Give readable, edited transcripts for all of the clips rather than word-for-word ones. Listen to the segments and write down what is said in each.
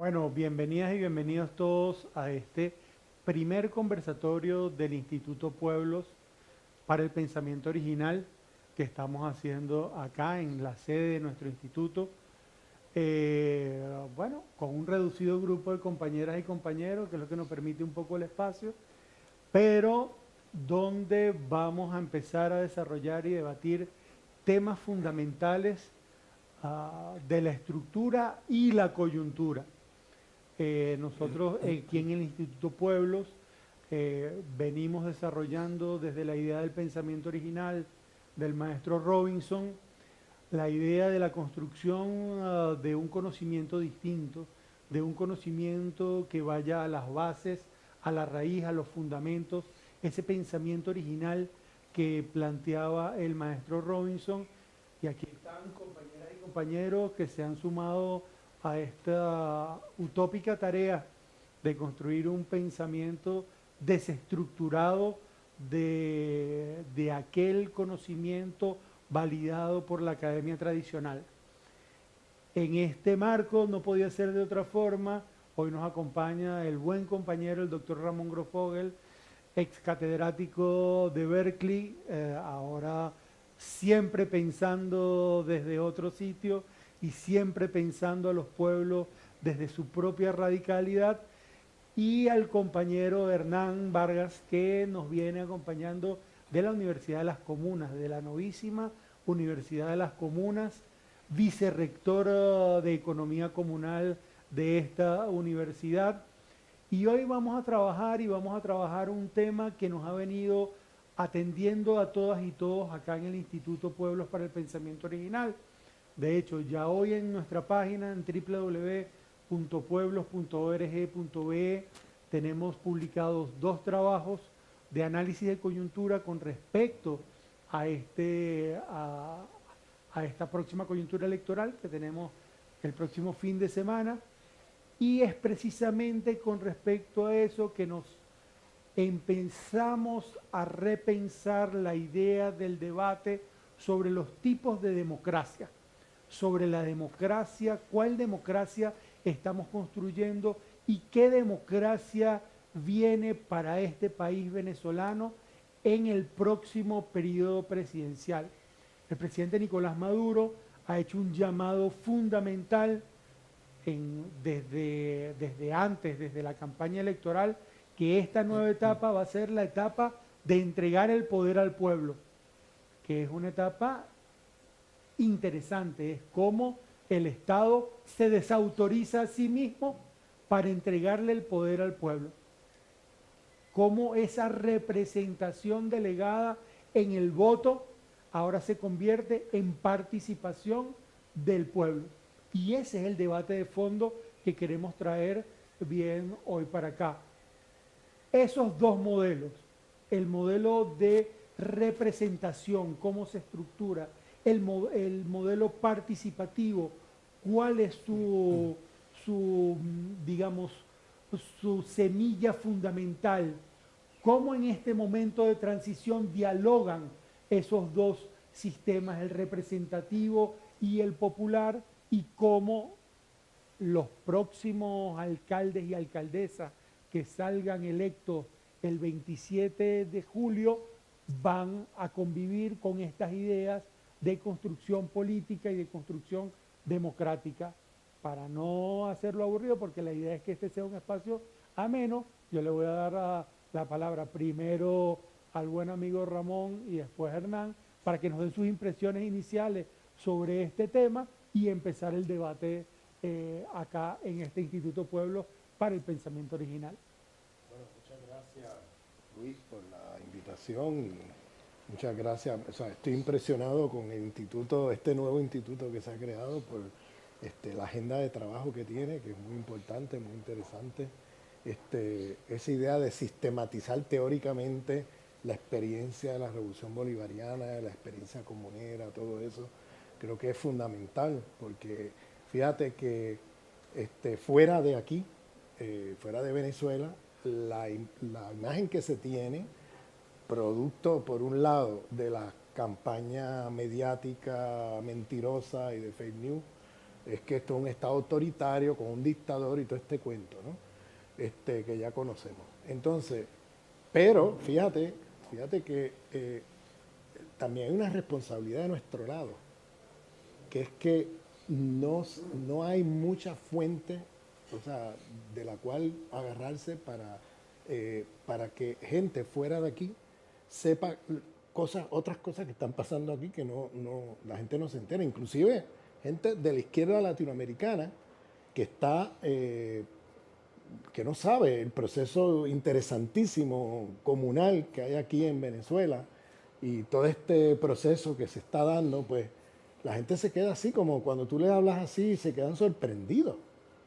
Bueno, bienvenidas y bienvenidos todos a este primer conversatorio del Instituto Pueblos para el Pensamiento Original que estamos haciendo acá en la sede de nuestro instituto. Bueno, con un reducido grupo de compañeras y compañeros, que es lo que nos permite un poco el espacio, pero donde vamos a empezar a desarrollar y debatir temas fundamentales de la estructura y la coyuntura. Nosotros aquí en el Instituto Pueblos venimos desarrollando desde la idea del pensamiento original del maestro Robinson, la idea de la construcción de un conocimiento distinto, de un conocimiento que vaya a las bases, a la raíz, a los fundamentos, ese pensamiento original que planteaba el maestro Robinson. Y aquí están compañeras y compañeros que se han sumado a esta utópica tarea de construir un pensamiento desestructurado de aquel conocimiento validado por la academia tradicional. En este marco no podía ser de otra forma. Hoy nos acompaña el buen compañero, el doctor Ramón Grofogel, ex catedrático de Berkeley, ahora siempre pensando desde otro sitio y siempre pensando a los pueblos desde su propia radicalidad, y al compañero Hernán Vargas, que nos viene acompañando de la Universidad de las Comunas, de la novísima Universidad de las Comunas, vicerrector de Economía Comunal de esta universidad. Y hoy vamos a trabajar un tema que nos ha venido atendiendo a todas y todos acá en el Instituto Pueblos para el Pensamiento Original. De hecho, ya hoy en nuestra página en www.pueblos.org.be tenemos publicados dos trabajos de análisis de coyuntura con respecto a, a esta próxima coyuntura electoral que tenemos el próximo fin de semana. Y es precisamente con respecto a eso que nos empezamos a repensar la idea del debate sobre los tipos de democracia, sobre la democracia, cuál democracia estamos construyendo y qué democracia viene para este país venezolano en el próximo periodo presidencial. El presidente Nicolás Maduro ha hecho un llamado fundamental desde antes, desde la campaña electoral, que esta nueva etapa va a ser la etapa de entregar el poder al pueblo, que es una etapa interesante, es cómo el Estado se desautoriza a sí mismo para entregarle el poder al pueblo, cómo esa representación delegada en el voto ahora se convierte en participación del pueblo. Y ese es el debate de fondo que queremos traer bien hoy para acá. Esos dos modelos, el modelo de representación, cómo se estructura, el modelo participativo, cuál es digamos, su semilla fundamental, cómo en este momento de transición dialogan esos dos sistemas, el representativo y el popular, y cómo los próximos alcaldes y alcaldesas que salgan electos el 27 de julio van a convivir con estas ideas de construcción política y de construcción democrática. Para no hacerlo aburrido, porque la idea es que este sea un espacio ameno, yo le voy a dar la palabra primero al buen amigo Ramón y después a Hernán, para que nos den sus impresiones iniciales sobre este tema y empezar el debate acá en este Instituto Pueblo para el Pensamiento Original. Bueno, muchas gracias, Luis, por la invitación. Muchas gracias. O sea, estoy impresionado con el instituto, este nuevo instituto que se ha creado, por la agenda de trabajo que tiene, que es muy importante, muy interesante. Esa idea de sistematizar teóricamente la experiencia de la Revolución Bolivariana, de la experiencia comunera, todo eso, creo que es fundamental, porque fíjate que fuera de aquí, fuera de Venezuela, la imagen que se tiene, producto por un lado de la campaña mediática mentirosa y de fake news, es que esto es un Estado autoritario con un dictador y todo este cuento, ¿no? Que ya conocemos. Entonces, pero fíjate que también hay una responsabilidad de nuestro lado, que es que no hay mucha fuente, o sea, de la cual agarrarse para que gente fuera de aquí sepa otras cosas que están pasando aquí que la gente no se entera. Inclusive gente de la izquierda latinoamericana que está, que no sabe el proceso interesantísimo comunal que hay aquí en Venezuela y todo este proceso que se está dando, pues la gente se queda así, como cuando tú le hablas así, se quedan sorprendidos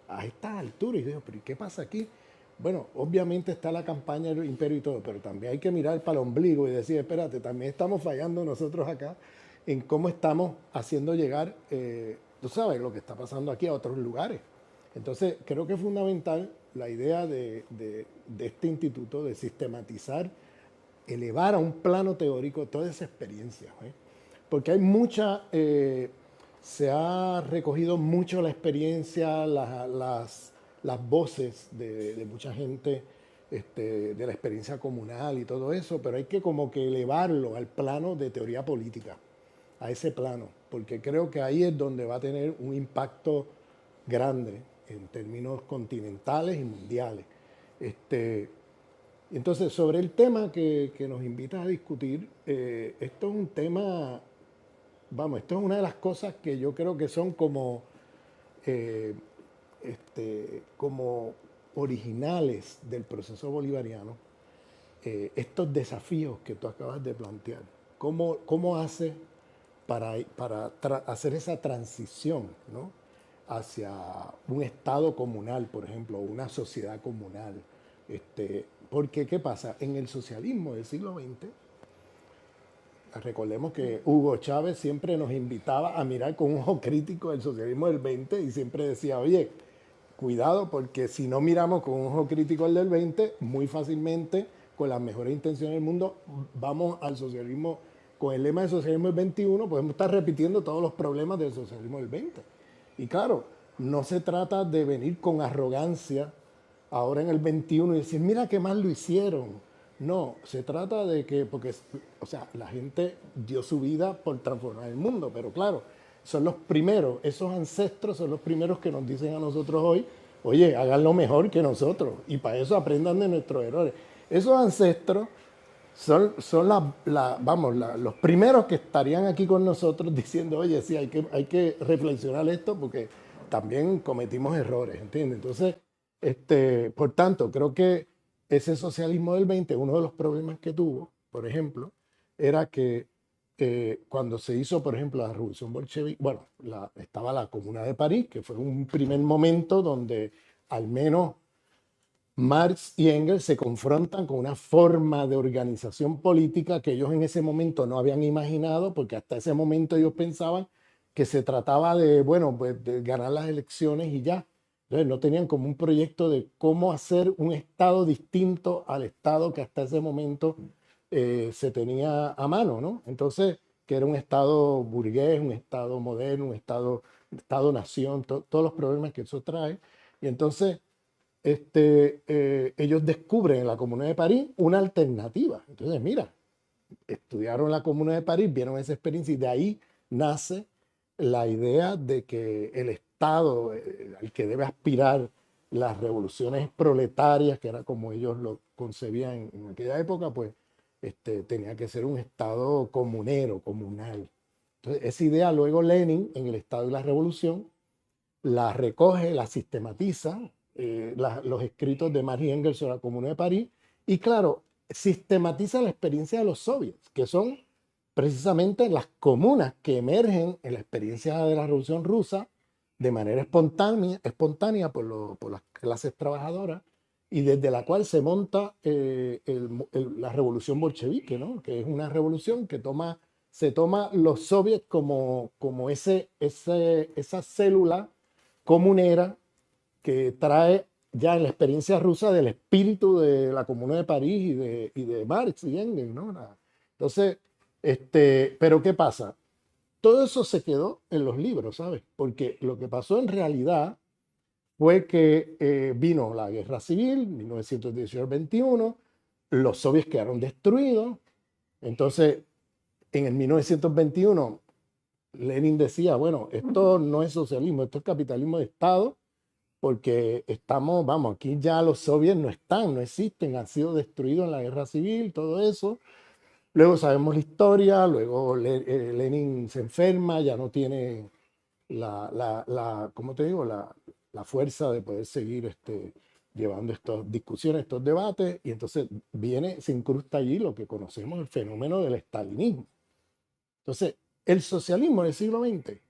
a estas alturas. Y digo, pero ¿y qué pasa aquí? Bueno, obviamente está la campaña del imperio y todo, pero también hay que mirar para el ombligo y decir, espérate, también estamos fallando nosotros acá en cómo estamos haciendo llegar, tú sabes, lo que está pasando aquí a otros lugares. Entonces, creo que es fundamental la idea de este instituto de sistematizar, elevar a un plano teórico toda esa experiencia, ¿eh? Porque hay se ha recogido mucho la experiencia, las voces de mucha gente, de la experiencia comunal y todo eso, pero hay que como que elevarlo al plano de teoría política, a ese plano, porque creo que ahí es donde va a tener un impacto grande en términos continentales y mundiales. Entonces, sobre el tema que nos invitas a discutir, esto es un tema, vamos, esto es una de las cosas que yo creo que son eh, como originales del proceso bolivariano, estos desafíos que tú acabas de plantear. ¿Cómo hace para hacer esa transición, ¿no?, hacia un Estado comunal, por ejemplo, o una sociedad comunal? Porque, ¿qué pasa? En el socialismo del siglo XX, recordemos que Hugo Chávez siempre nos invitaba a mirar con un ojo crítico el socialismo del 20 y siempre decía, oye, cuidado, porque si no miramos con un ojo crítico el del 20, muy fácilmente, con las mejores intenciones del mundo, vamos al socialismo, con el lema del socialismo del 21, podemos estar repitiendo todos los problemas del socialismo del 20. Y claro, no se trata de venir con arrogancia ahora en el 21 y decir, mira qué mal lo hicieron. No, se trata de que, porque, o sea, la gente dio su vida por transformar el mundo, pero claro, son los primeros, esos ancestros son los primeros que nos dicen a nosotros hoy, oye, háganlo mejor que nosotros, y para eso aprendan de nuestros errores. Esos ancestros son los primeros que estarían aquí con nosotros diciendo, oye, sí, hay que reflexionar esto porque también cometimos errores, ¿entiendes? Entonces, por tanto, creo que ese socialismo del 20, uno de los problemas que tuvo, por ejemplo, era que cuando se hizo, por ejemplo, la Revolución Bolchevique, bueno, estaba la Comuna de París, que fue un primer momento donde al menos Marx y Engels se confrontan con una forma de organización política que ellos en ese momento no habían imaginado, porque hasta ese momento ellos pensaban que se trataba de, bueno, pues de ganar las elecciones y ya. Entonces no tenían como un proyecto de cómo hacer un Estado distinto al Estado que hasta ese momento se tenía a mano, ¿no? Entonces, que era un Estado burgués, un Estado moderno, un Estado-nación, todos los problemas que eso trae. Y entonces ellos descubren en la Comuna de París una alternativa. Entonces, mira, estudiaron la Comuna de París, vieron esa experiencia y de ahí nace la idea de que el Estado al que debe aspirar las revoluciones proletarias, que era como ellos lo concebían en aquella época, pues tenía que ser un Estado comunero, comunal. Entonces, esa idea luego Lenin, en el Estado y la Revolución, la recoge, la sistematiza, los escritos de Marx y Engels sobre la Comuna de París, y claro, sistematiza la experiencia de los soviets, que son precisamente las comunas que emergen en la experiencia de la Revolución Rusa de manera espontánea por las clases trabajadoras, y desde la cual se monta la revolución bolchevique, ¿no?, que es una revolución que se toma los soviets como esa célula comunera que trae ya en la experiencia rusa del espíritu de la Comuna de París y de Marx y Engels, ¿no? Entonces, pero ¿qué pasa? todo eso se quedó en los libros, ¿sabes? Porque lo que pasó en realidad fue que vino la guerra civil, 1918-21, los soviets quedaron destruidos. Entonces, en el 1921, Lenin decía, bueno, esto no es socialismo, esto es capitalismo de Estado, porque estamos, vamos, aquí ya los soviets no están, no existen, han sido destruidos en la guerra civil, todo eso. Luego sabemos la historia, luego Lenin se enferma, ya no tiene ¿cómo te digo? La fuerza de poder seguir llevando estas discusiones, estos debates, y entonces se incrusta allí lo que conocemos, el fenómeno del estalinismo. Entonces, el socialismo del siglo XX,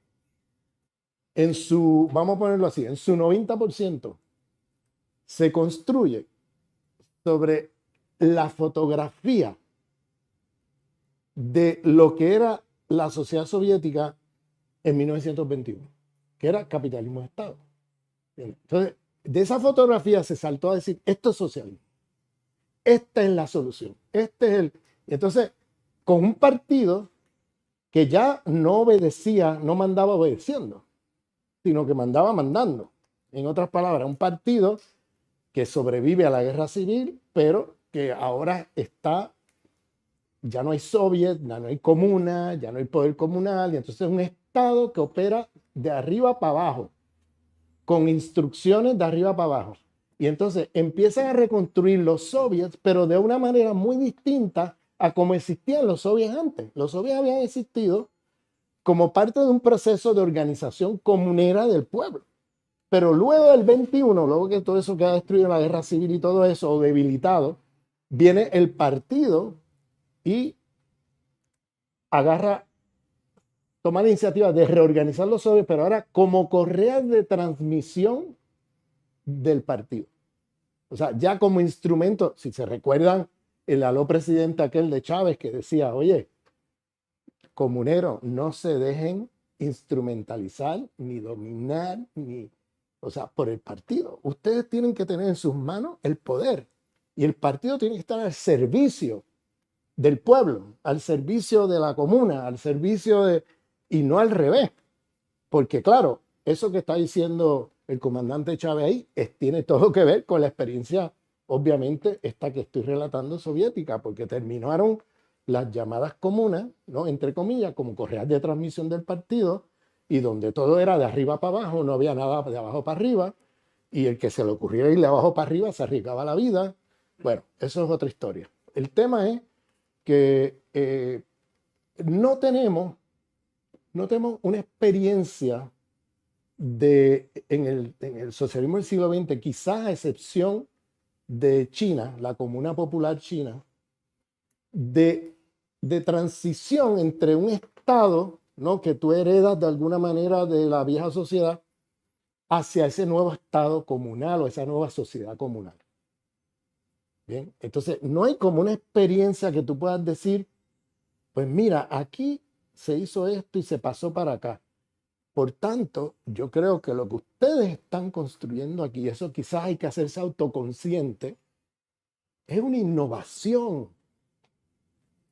vamos a ponerlo así, en su 90%, se construye sobre la fotografía de lo que era la sociedad soviética en 1921, que era capitalismo de Estado. Entonces, de esa fotografía se saltó a decir, esto es socialismo, esta es la solución, Entonces, con un partido que ya no obedecía, no mandaba obedeciendo, sino que mandaba mandando. En otras palabras, un partido que sobrevive a la guerra civil, pero que ahora ya no hay soviet, ya no hay comuna, ya no hay poder comunal, y entonces es un Estado que opera de arriba para abajo, con instrucciones de arriba para abajo. Y entonces empiezan a reconstruir los soviets, pero de una manera muy distinta a como existían los soviets antes. Los soviets habían existido como parte de un proceso de organización comunera del pueblo. Pero luego del 21, luego que todo eso queda destruido en la guerra civil y todo eso, o debilitado, viene el partido y toma la iniciativa de reorganizar los soviets, pero ahora como correa de transmisión del partido. O sea, ya como instrumento, si se recuerdan, el aló presidente aquel de Chávez que decía, oye, comuneros, no se dejen instrumentalizar, ni dominar, o sea, por el partido. Ustedes tienen que tener en sus manos el poder y el partido tiene que estar al servicio del pueblo, al servicio de la comuna, al servicio y no al revés. Porque claro, eso que está diciendo el comandante Chávez ahí tiene todo que ver con la experiencia, obviamente, esta que estoy relatando soviética, porque terminaron las llamadas comunas, ¿no? Entre comillas, como correas de transmisión del partido, y donde todo era de arriba para abajo, no había nada de abajo para arriba, y el que se le ocurriera ir de abajo para arriba se arriesgaba la vida. Bueno, eso es otra historia. El tema es que no tenemos una experiencia en el socialismo del siglo XX, quizás a excepción de China, la Comuna Popular China, de transición entre un Estado, ¿no?, que tú heredas de alguna manera de la vieja sociedad hacia ese nuevo Estado comunal o esa nueva sociedad comunal. Bien, entonces no hay como una experiencia que tú puedas decir, pues mira, aquí se hizo esto y se pasó para acá. Por tanto, yo creo que lo que ustedes están construyendo aquí, eso quizás hay que hacerse autoconsciente, es una innovación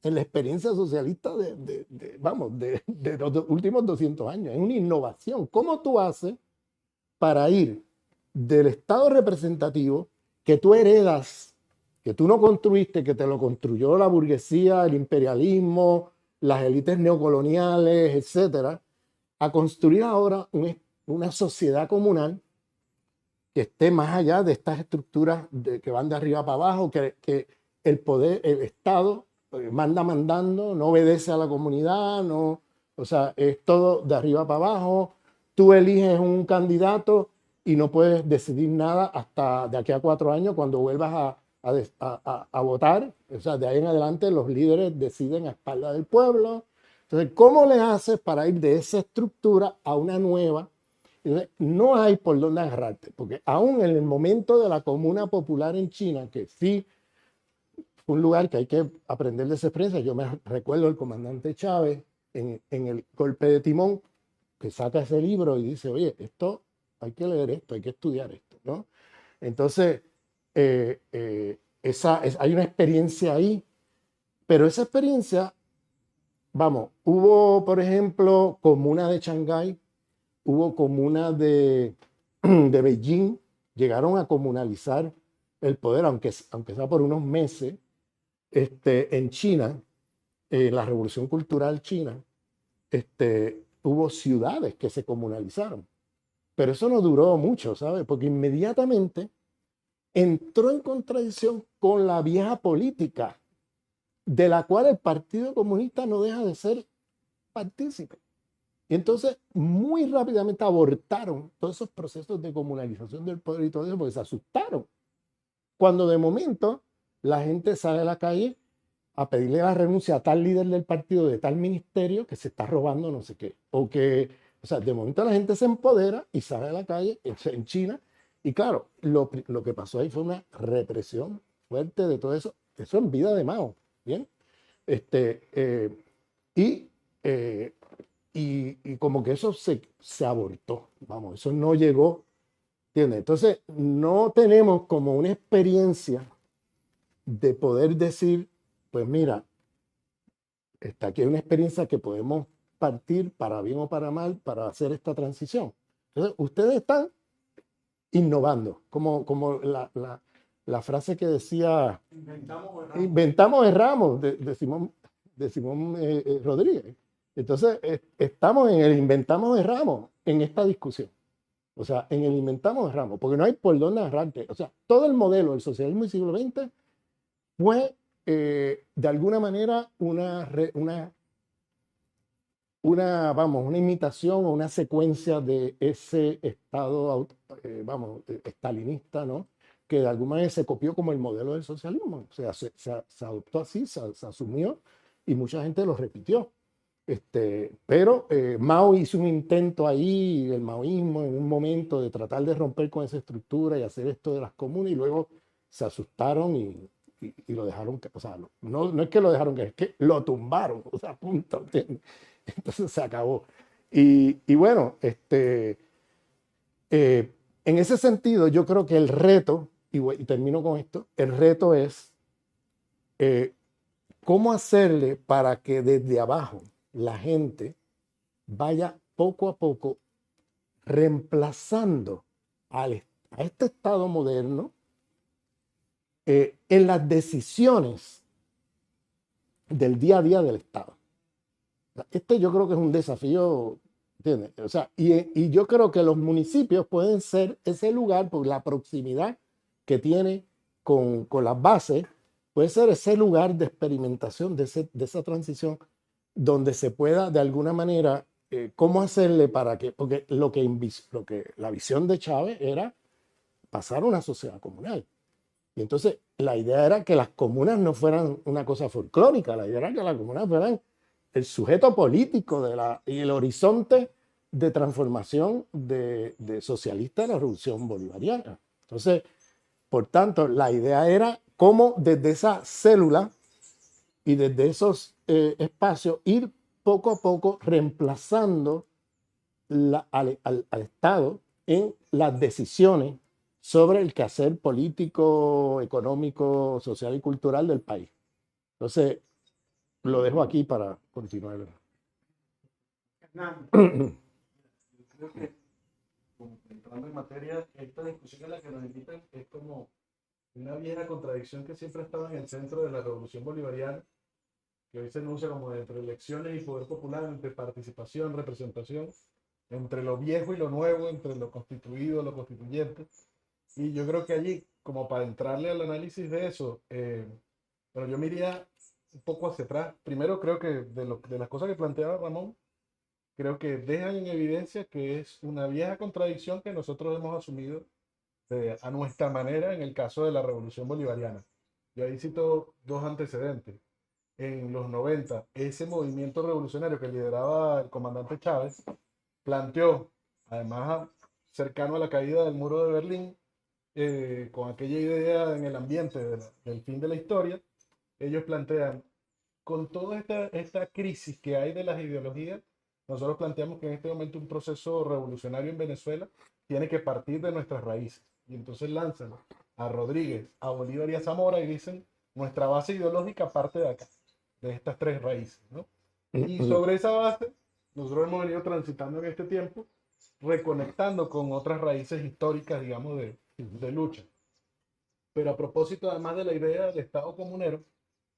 en la experiencia socialista de los últimos 200 años. Es una innovación. ¿Cómo tú haces para ir del Estado representativo que tú heredas, que tú no construiste, que te lo construyó la burguesía, el imperialismo, las élites neocoloniales, etcétera, a construir ahora una sociedad comunal que esté más allá de estas estructuras que van de arriba para abajo, que el poder, el Estado manda mandando, no obedece a la comunidad, no, o sea, es todo de arriba para abajo. Tú eliges un candidato y no puedes decidir nada hasta de aquí a 4 años cuando vuelvas a votar. O sea, de ahí en adelante los líderes deciden a espaldas del pueblo. Entonces, ¿cómo le haces para ir de esa estructura a una nueva? Entonces, no hay por dónde agarrarte, porque aún en el momento de la Comuna Popular en China, que sí fue un lugar que hay que aprender de esa experiencia, yo me recuerdo el comandante Chávez en el golpe de timón, que saca ese libro y dice, oye, esto hay que leer esto, hay que estudiar esto, ¿no? Entonces, hay una experiencia ahí, pero esa experiencia vamos, hubo, por ejemplo, comuna de Shanghái, hubo comuna de Beijing, llegaron a comunalizar el poder, aunque sea por unos meses, en China, la revolución cultural china, hubo ciudades que se comunalizaron. Pero eso no duró mucho, ¿sabes? Porque inmediatamente entró en contradicción con la vieja política, de la cual el Partido Comunista no deja de ser partícipe. Y entonces, muy rápidamente abortaron todos esos procesos de comunalización del poder y todo eso, porque se asustaron. Cuando de momento la gente sale a la calle a pedirle la renuncia a tal líder del partido de tal ministerio que se está robando no sé qué. O sea, de momento la gente se empodera y sale a la calle en China. Y claro, lo que pasó ahí fue una represión fuerte de todo eso. Eso en vida de Mao, ¿bien? Y, eh, y como que eso se abortó, vamos, eso no llegó, ¿entiendes? Entonces, no tenemos como una experiencia de poder decir, pues mira, está aquí una experiencia que podemos partir para bien o para mal para hacer esta transición. Entonces, ustedes están innovando, como la frase que decía, inventamos erramos, de Simón Rodríguez. Entonces, estamos en el inventamos erramos en esta discusión. O sea, en el inventamos erramos, porque no hay por dónde agarrarte. O sea, todo el modelo del socialismo del siglo XX fue, de alguna manera, vamos, una imitación o una secuencia de ese estado, vamos, estalinista, ¿no? Que de alguna manera se copió como el modelo del socialismo. O sea, se adoptó así, se asumió y mucha gente lo repitió. Pero Mao hizo un intento ahí, el maoísmo, en un momento de tratar de romper con esa estructura y hacer esto de las comunas y luego se asustaron y lo dejaron, o sea, no es que lo dejaron, es que lo tumbaron, o sea, punto, ¿entiendes? Entonces se acabó. Y bueno, en ese sentido, yo creo que el reto, y termino con esto, el reto es eh, cómo hacerle para que desde abajo la gente vaya poco a poco reemplazando a este Estado moderno en las decisiones del día a día del Estado. Yo creo que es un desafío, ¿entiendes? O sea, y yo creo que los municipios pueden ser ese lugar por la proximidad que tiene con las bases, puede ser ese lugar de experimentación de esa transición donde se pueda de alguna manera, cómo hacerle para que, porque lo que la visión de Chávez era pasar a una sociedad comunal. Y entonces la idea era que las comunas no fueran una cosa folclórica, la idea era que las comunas fueran el sujeto político y el horizonte de transformación de socialista de la revolución bolivariana. Entonces, por tanto, la idea era cómo desde esa célula y desde esos espacios ir poco a poco reemplazando al Estado en las decisiones sobre el quehacer político, económico, social y cultural del país. Entonces, lo dejo aquí para continuar. Creo que, entrando en materia, esta discusión a la que nos invitan es como una vieja contradicción que siempre estaba en el centro de la revolución bolivariana, que hoy se enuncia como entre elecciones y poder popular, entre participación, representación, entre lo viejo y lo nuevo, entre lo constituido, lo constituyente. Y yo creo que allí, como para entrarle al análisis de eso, bueno, yo me iría un poco hacia atrás. Primero, creo que de las cosas que planteaba Ramón, creo que dejan en evidencia que es una vieja contradicción que nosotros hemos asumido a nuestra manera en el caso de la revolución bolivariana. Yo ahí cito dos antecedentes. En los 90, ese movimiento revolucionario que lideraba el comandante Chávez planteó, además cercano a la caída del muro de Berlín, con aquella idea en el ambiente del fin de la historia, ellos plantean, con toda esta crisis que hay de las ideologías, nosotros planteamos que en este momento un proceso revolucionario en Venezuela tiene que partir de nuestras raíces. Y entonces lanzan a Rodríguez, a Bolívar y a Zamora y dicen, nuestra base ideológica parte de acá, de estas tres raíces, ¿no? Y sobre esa base, nosotros hemos venido transitando en este tiempo, reconectando con otras raíces históricas, digamos, de lucha. Pero a propósito, además de la idea del Estado comunero,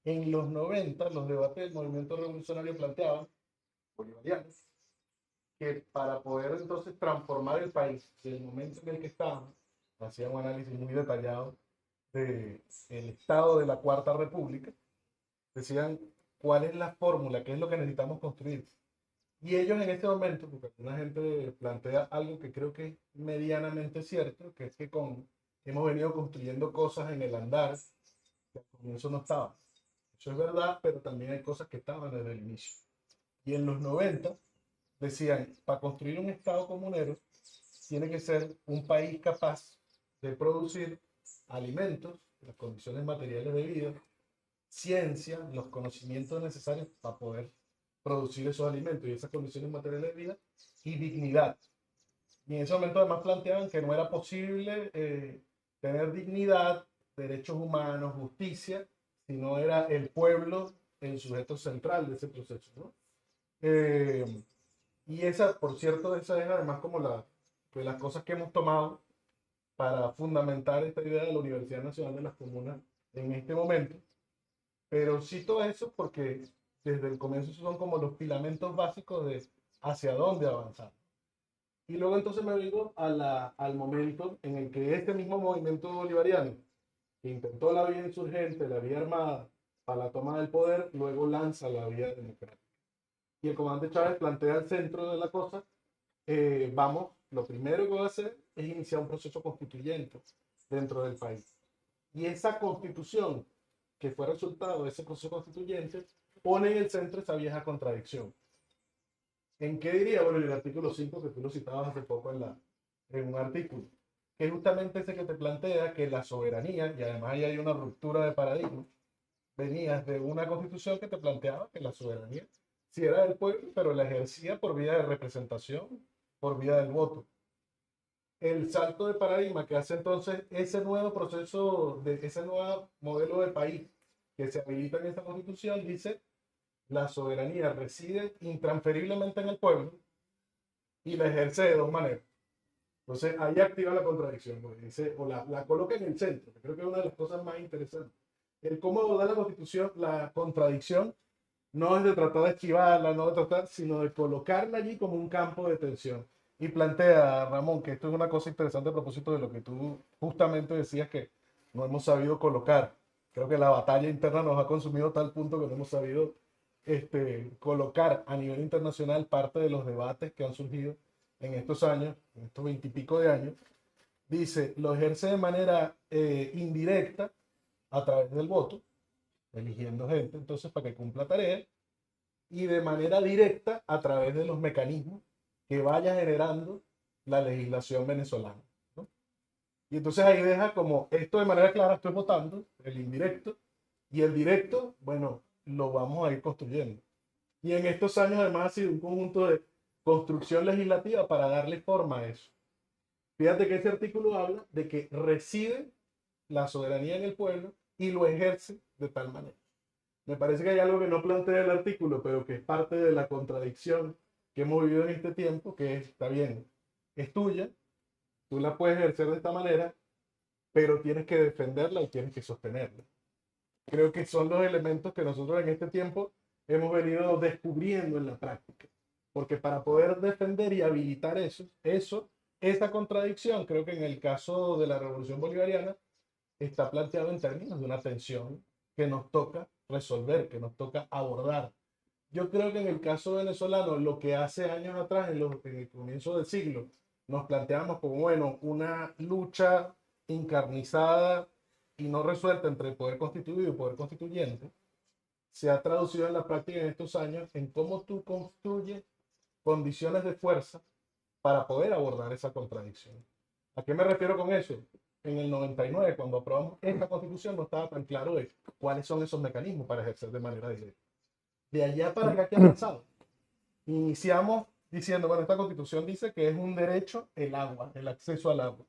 en los 90 los debates del movimiento revolucionario planteaban, bolivarianos, que para poder entonces transformar el país del momento en el que estábamos, hacían un análisis muy detallado del estado de la Cuarta República, decían cuál es la fórmula, qué es lo que necesitamos construir. Y ellos en este momento, porque alguna gente plantea algo que creo que es medianamente cierto, que es que hemos venido construyendo cosas en el andar que al comienzo no estaban. Eso es verdad, pero también hay cosas que estaban desde el inicio. Y en los 90 decían, para construir un Estado comunero, tiene que ser un país capaz de producir alimentos, las condiciones materiales de vida, ciencia, los conocimientos necesarios para poder producir esos alimentos y esas condiciones materiales de vida, y dignidad. Y en ese momento además planteaban que no era posible tener dignidad, derechos humanos, justicia, si no era el pueblo el sujeto central de ese proceso, ¿no? Y esa, por cierto, esa es además como de las cosas que hemos tomado para fundamentar esta idea de la Universidad Nacional de las Comunas en este momento. Pero cito eso porque desde el comienzo son como los filamentos básicos de hacia dónde avanzar. Y luego entonces me digo al momento en el que este mismo movimiento bolivariano, que intentó la vía insurgente, la vía armada, para la toma del poder, luego lanza la vía democrática. Y el comandante Chávez plantea el centro de la cosa, lo primero que va a hacer es iniciar un proceso constituyente dentro del país. Y esa constitución, que fue resultado de ese proceso constituyente, pone en el centro esa vieja contradicción. ¿En qué diría? Bueno, en el artículo 5, que tú lo citabas hace poco en un artículo, que es justamente ese que te plantea que la soberanía, y además ahí hay una ruptura de paradigma, venías de una constitución que te planteaba que la soberanía sí era del pueblo, pero la ejercía por vía de representación, por vía del voto. El salto de paradigma que hace entonces ese nuevo proceso, ese nuevo modelo de país que se habilita en esta constitución, dice la soberanía reside intransferiblemente en el pueblo y la ejerce de dos maneras. Entonces ahí activa la contradicción, porque dice, o la coloca en el centro, que creo que es una de las cosas más interesantes. El cómo abordar la constitución, la contradicción, no es de tratar de esquivarla, no de tratar, sino de colocarla allí como un campo de tensión. Y plantea, Ramón, que esto es una cosa interesante a propósito de lo que tú justamente decías que no hemos sabido colocar. Creo que la batalla interna nos ha consumido a tal punto que no hemos sabido colocar a nivel internacional parte de los debates que han surgido en estos años, en estos 20 y pico de años. Dice, lo ejerce de manera indirecta a través del voto, eligiendo gente entonces para que cumpla tareas, y de manera directa a través de los mecanismos que vaya generando la legislación venezolana, ¿no? Y entonces ahí deja como esto de manera clara, estoy votando, el indirecto, y el directo, bueno, lo vamos a ir construyendo. Y en estos años además ha sido un conjunto de construcción legislativa para darle forma a eso. Fíjate que ese artículo habla de que reside la soberanía en el pueblo y lo ejerce de tal manera. Me parece que hay algo que no plantea el artículo, pero que es parte de la contradicción que hemos vivido en este tiempo, que está bien, es tuya, tú la puedes ejercer de esta manera, pero tienes que defenderla y tienes que sostenerla. Creo que son los elementos que nosotros en este tiempo hemos venido descubriendo en la práctica. Porque para poder defender y habilitar esa contradicción, creo que en el caso de la Revolución Bolivariana, está planteado en términos de una tensión que nos toca resolver, que nos toca abordar. Yo creo que en el caso venezolano, lo que hace años atrás, en el comienzo del siglo, nos planteamos como, bueno, una lucha encarnizada y no resuelta entre el poder constituido y el poder constituyente, se ha traducido en la práctica en estos años en cómo tú construyes condiciones de fuerza para poder abordar esa contradicción. ¿A qué me refiero con eso? En el 99, cuando aprobamos esta constitución, no estaba tan claro de cuáles son esos mecanismos para ejercer de manera directa. De allá para acá, ¿qué ha pasado? Iniciamos diciendo, bueno, esta constitución dice que es un derecho el agua, el acceso al agua.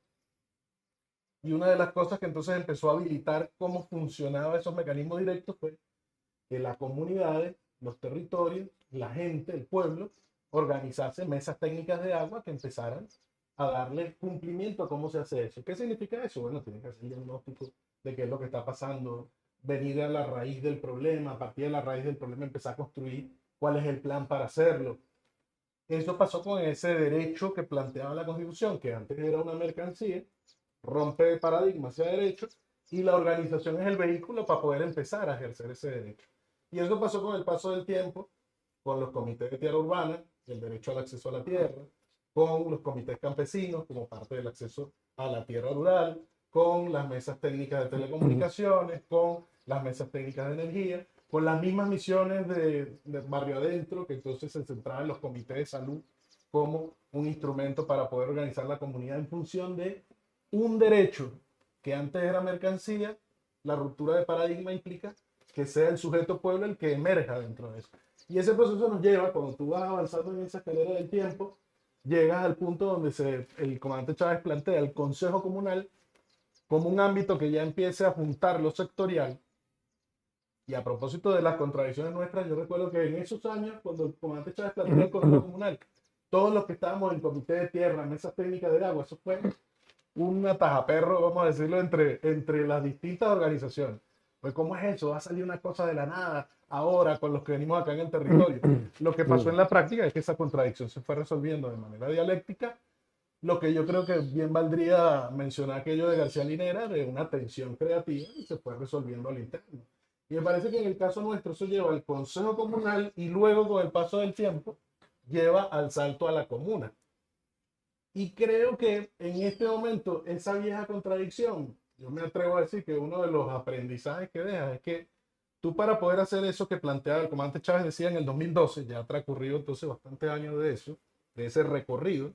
Y una de las cosas que entonces empezó a habilitar cómo funcionaban esos mecanismos directos fue que las comunidades los territorios, la gente, el pueblo, organizarse mesas técnicas de agua que empezaran a darle cumplimiento a cómo se hace eso. ¿Qué significa eso? Bueno, tiene que hacer el diagnóstico de qué es lo que está pasando, venir a la raíz del problema, a partir de la raíz del problema empezar a construir cuál es el plan para hacerlo. Eso pasó con ese derecho que planteaba la Constitución, que antes era una mercancía, rompe el paradigma hacia derecho, y la organización es el vehículo para poder empezar a ejercer ese derecho. Y eso pasó con el paso del tiempo, con los comités de tierra urbana, el derecho al acceso a la tierra, con los comités campesinos como parte del acceso a la tierra rural, con las mesas técnicas de telecomunicaciones, con las mesas técnicas de energía, con las mismas misiones de barrio adentro, que entonces se centraban en los comités de salud como un instrumento para poder organizar la comunidad en función de un derecho que antes era mercancía. La ruptura de paradigma implica que sea el sujeto pueblo el que emerja dentro de eso. Y ese proceso nos lleva, cuando tú vas avanzando en esa escalera del tiempo, llegas al punto donde el comandante Chávez plantea el Consejo Comunal como un ámbito que ya empiece a juntar lo sectorial. Y a propósito de las contradicciones nuestras, yo recuerdo que en esos años, cuando el comandante Chávez planteó el Consejo Comunal, todos los que estábamos en comité de tierra, mesas técnicas de agua, eso fue un atajaperro, vamos a decirlo, entre las distintas organizaciones. Pues, ¿cómo es eso? Va a salir una cosa de la nada ahora con los que venimos acá en el territorio. Lo que pasó en la práctica es que esa contradicción se fue resolviendo de manera dialéctica. Lo que yo creo que bien valdría mencionar aquello de García Linera, de una tensión creativa, y se fue resolviendo al interno. Y me parece que en el caso nuestro eso lleva al Consejo Comunal y luego, con el paso del tiempo, lleva al salto a la comuna. Y creo que en este momento esa vieja contradicción, yo me atrevo a decir que uno de los aprendizajes que deja es que tú, para poder hacer eso que planteaba el comandante Chávez, decía en el 2012, ya ha transcurrido entonces bastantes años de eso, de ese recorrido,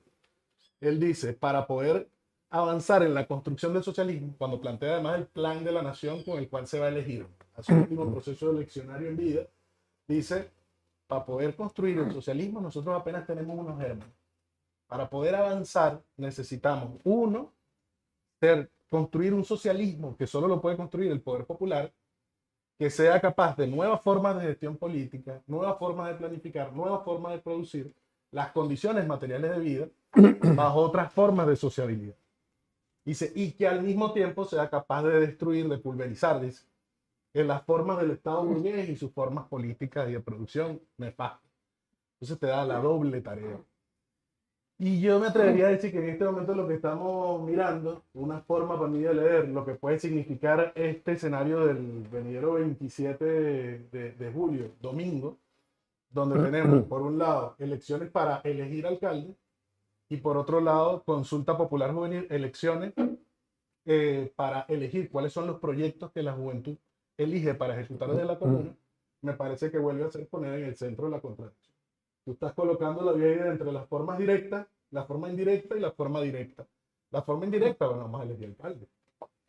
él dice, para poder avanzar en la construcción del socialismo, cuando plantea además el plan de la nación con el cual se va a elegir, hace un último proceso eleccionario en vida, dice, para poder construir el socialismo nosotros apenas tenemos unos germes. Para poder avanzar necesitamos, uno, construir un socialismo que solo lo puede construir el poder popular, que sea capaz de nuevas formas de gestión política, nuevas formas de planificar, nuevas formas de producir, las condiciones materiales de vida, bajo otras formas de sociabilidad. Dice, y que al mismo tiempo sea capaz de destruir, de pulverizar, dice, en las formas del Estado burgués y sus formas políticas y de producción nefastas. Entonces te da la doble tarea. Y yo me atrevería a decir que en este momento lo que estamos mirando, una forma para mí de leer lo que puede significar este escenario del venidero 27 de julio, domingo, donde tenemos, por un lado, elecciones para elegir alcalde, y por otro lado, consulta popular juvenil, elecciones para elegir cuáles son los proyectos que la juventud elige para ejecutar desde la comuna, me parece que vuelve a ser poner en el centro de la contradicción. Tú estás colocando la vía entre las formas directas, la forma indirecta y la forma directa. La forma indirecta, bueno, vamos a elegir alcalde.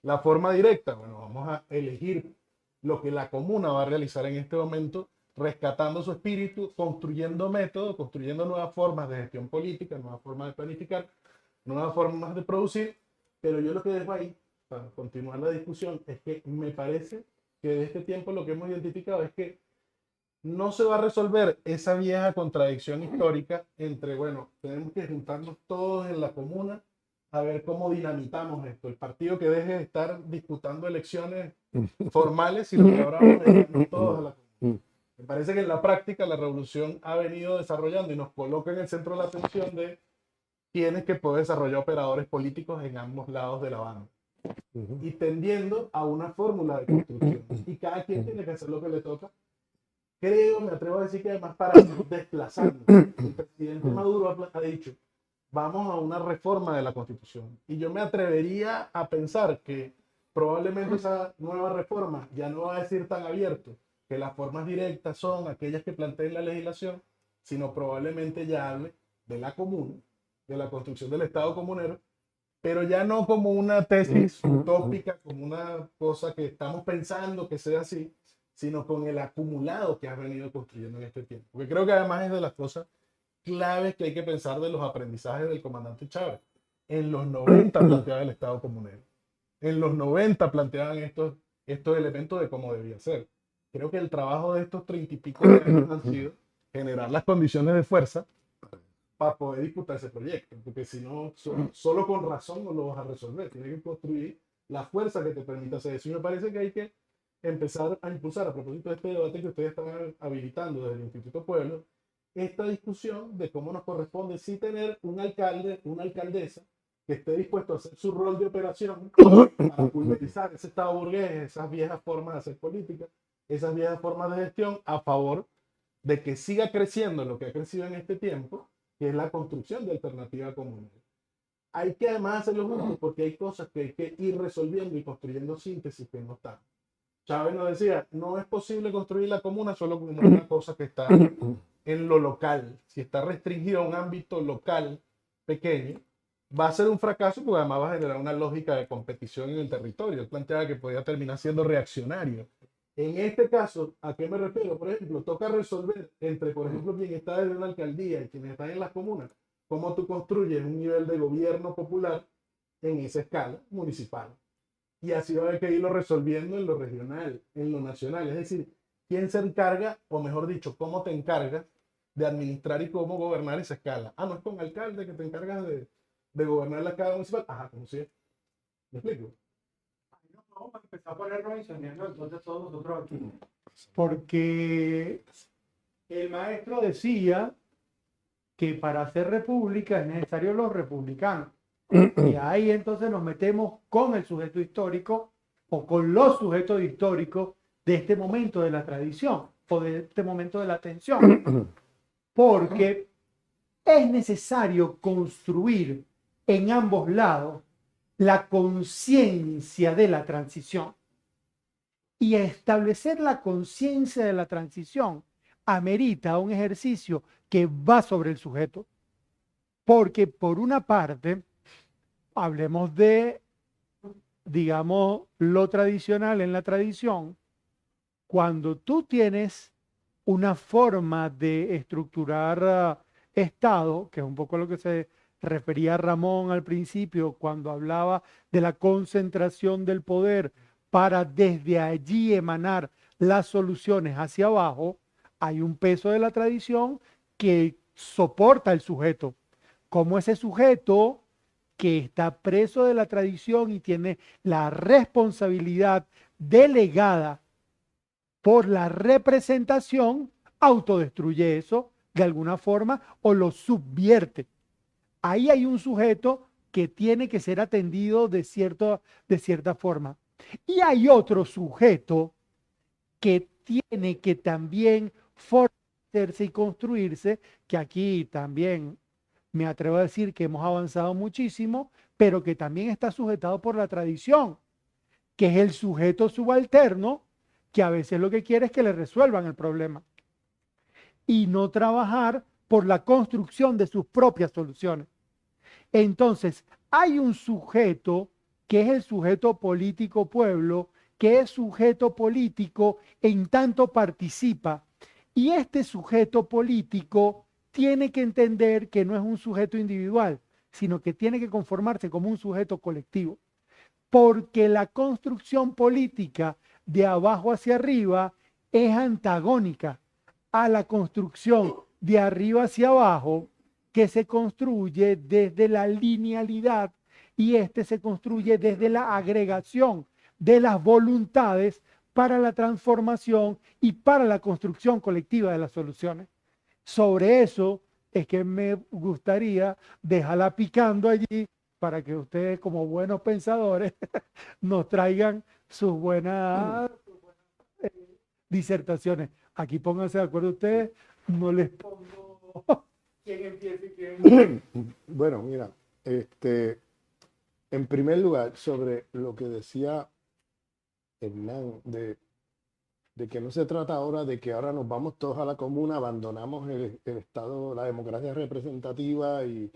La forma directa, bueno, vamos a elegir lo que la comuna va a realizar en este momento, rescatando su espíritu, construyendo métodos, construyendo nuevas formas de gestión política, nuevas formas de planificar, nuevas formas de producir. Pero yo lo que dejo ahí, para continuar la discusión, es que me parece que de este tiempo lo que hemos identificado es que no se va a resolver esa vieja contradicción histórica entre, bueno, tenemos que juntarnos todos en la comuna a ver cómo dinamitamos esto. El partido que deje de estar disputando elecciones formales y lo que ahora vamos a dedicarnos todos a la comuna. Me parece que en la práctica la revolución ha venido desarrollando y nos coloca en el centro de la atención de quienes que pueden desarrollar operadores políticos en ambos lados de la banda. Y tendiendo a una fórmula de construcción. Y cada quien tiene que hacer lo que le toca. Creo, me atrevo a decir que además para ir desplazando. El presidente Maduro ha dicho, vamos a una reforma de la Constitución. Y yo me atrevería a pensar que probablemente esa nueva reforma ya no va a decir tan abierto que las formas directas son aquellas que planteen la legislación, sino probablemente ya hable de la comuna, de la construcción del Estado comunero, pero ya no como una tesis utópica, como una cosa que estamos pensando que sea así, sino con el acumulado que has venido construyendo en este tiempo. Porque creo que además es de las cosas claves que hay que pensar de los aprendizajes del comandante Chávez. En los 90 planteaba el Estado comunero. En los 90 planteaban estos elementos de cómo debía ser. creo que el trabajo de estos 30 y pico de años han sido generar las condiciones de fuerza para poder disputar ese proyecto, porque si no, solo con razón no lo vas a resolver, tienes que construir la fuerza que te permita hacer eso. Y me parece que hay que empezar a impulsar, a propósito de este debate que ustedes están habilitando desde el Instituto Pueblo, esta discusión de cómo nos corresponde sí tener un alcalde, una alcaldesa que esté dispuesto a hacer su rol de operación para pulverizar ese estado burgués, esas viejas formas de hacer política, esas viejas formas de gestión a favor de que siga creciendo lo que ha crecido en este tiempo, que es la construcción de alternativa comunal. Hay que además hacerlo juntos porque hay cosas que hay que ir resolviendo y construyendo síntesis que no están. Chávez nos decía, no es posible construir la comuna solo como una cosa que está en lo local. Si está restringido a un ámbito local pequeño, va a ser un fracaso porque además va a generar una lógica de competición en el territorio. Él planteaba que podía terminar siendo reaccionario. En este caso, ¿a qué me refiero? Por ejemplo, toca resolver entre, por ejemplo, quien está en una alcaldía y quienes están en las comunas, cómo tú construyes un nivel de gobierno popular en esa escala municipal. Y así va a haber que irlo resolviendo en lo regional, en lo nacional. Es decir, quién se encarga, o mejor dicho, cómo te encargas de administrar y cómo gobernar esa escala. Ah, no es con alcalde que te encargas de gobernar la escala municipal. Ajá, ¿cómo si es? ¿Me explico? No, vamos a empezar a ponernos encendiendo entonces todos nosotros aquí. Porque el maestro decía que para hacer república es necesario los republicanos. Y ahí entonces nos metemos con el sujeto histórico o con los sujetos históricos de este momento de la tradición o de este momento de la tensión. Porque es necesario construir en ambos lados la conciencia de la transición. Y establecer la conciencia de la transición amerita un ejercicio que va sobre el sujeto. Porque por una parte, hablemos de, digamos, lo tradicional en la tradición, cuando tú tienes una forma de estructurar Estado, que es un poco lo que se refería Ramón al principio cuando hablaba de la concentración del poder para desde allí emanar las soluciones hacia abajo, hay un peso de la tradición que soporta el sujeto. Como ese sujeto que está preso de la tradición y tiene la responsabilidad delegada por la representación, autodestruye eso de alguna forma o lo subvierte. Ahí hay un sujeto que tiene que ser atendido de cierta forma. Y hay otro sujeto que tiene que también fortalecerse y construirse, que aquí también me atrevo a decir que hemos avanzado muchísimo, pero que también está sujetado por la tradición, que es el sujeto subalterno, que a veces lo que quiere es que le resuelvan el problema y no trabajar por la construcción de sus propias soluciones. Entonces, hay un sujeto que es el sujeto político pueblo, que es sujeto político en tanto participa. Y este sujeto político tiene que entender que no es un sujeto individual, sino que tiene que conformarse como un sujeto colectivo. Porque la construcción política de abajo hacia arriba es antagónica a la construcción de arriba hacia abajo, que se construye desde la linealidad y este se construye desde la agregación de las voluntades para la transformación y para la construcción colectiva de las soluciones. Sobre eso es que me gustaría dejarla picando allí para que ustedes como buenos pensadores nos traigan sus buenas disertaciones. Aquí pónganse de acuerdo ustedes, no les pongo quién empieza y quién. Bueno, mira, en primer lugar, sobre lo que decía Hernán, de que no se trata ahora de que ahora nos vamos todos a la comuna, abandonamos el Estado, la democracia representativa y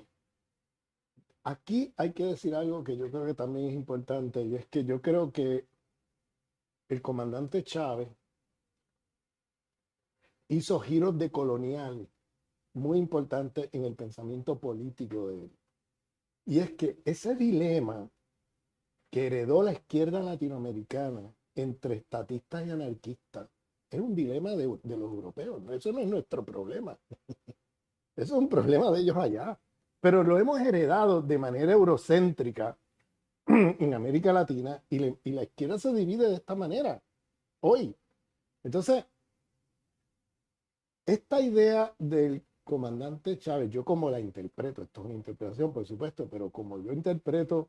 aquí hay que decir algo que yo creo que también es importante y es que yo creo que el comandante Chávez hizo giros de colonial muy importantes en el pensamiento político de él. Y es que ese dilema que heredó la izquierda latinoamericana entre estatistas y anarquistas es un dilema de los europeos. Eso no es nuestro problema. Eso es un problema de ellos allá. Pero lo hemos heredado de manera eurocéntrica en América Latina y la izquierda se divide de esta manera hoy. Entonces, esta idea del comandante Chávez, yo como la interpreto, esto es una interpretación por supuesto, pero como yo interpreto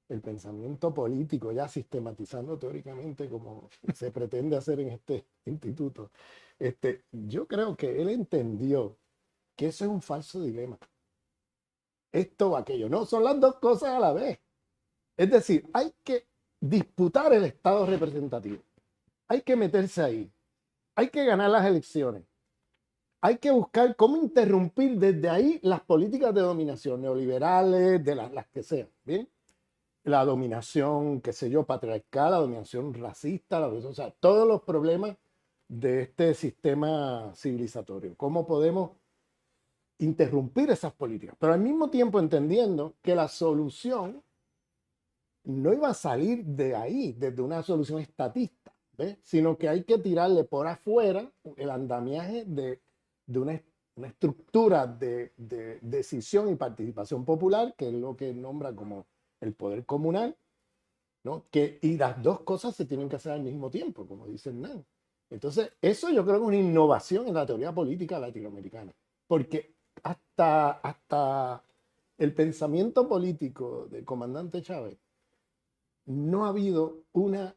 el pensamiento político ya sistematizando teóricamente como se pretende hacer en este instituto, yo creo que él entendió que eso es un falso dilema. Esto o aquello, no, son las dos cosas a la vez. Es decir, hay que disputar el Estado representativo, hay que meterse ahí, hay que ganar las elecciones. Hay que buscar cómo interrumpir desde ahí las políticas de dominación neoliberales, de las que sean, ¿bien? La dominación, qué sé yo, patriarcal, la dominación racista, o sea, todos los problemas de este sistema civilizatorio. ¿Cómo podemos interrumpir esas políticas? Pero al mismo tiempo entendiendo que la solución no iba a salir de ahí, desde una solución estatista, ¿ves? Sino que hay que tirarle por afuera el andamiaje de una estructura de decisión y participación popular, que es lo que nombra como el poder comunal, ¿no? Y las dos cosas se tienen que hacer al mismo tiempo, como dice Hernán. Entonces, eso yo creo que es una innovación en la teoría política latinoamericana, porque hasta el pensamiento político del comandante Chávez no ha habido una...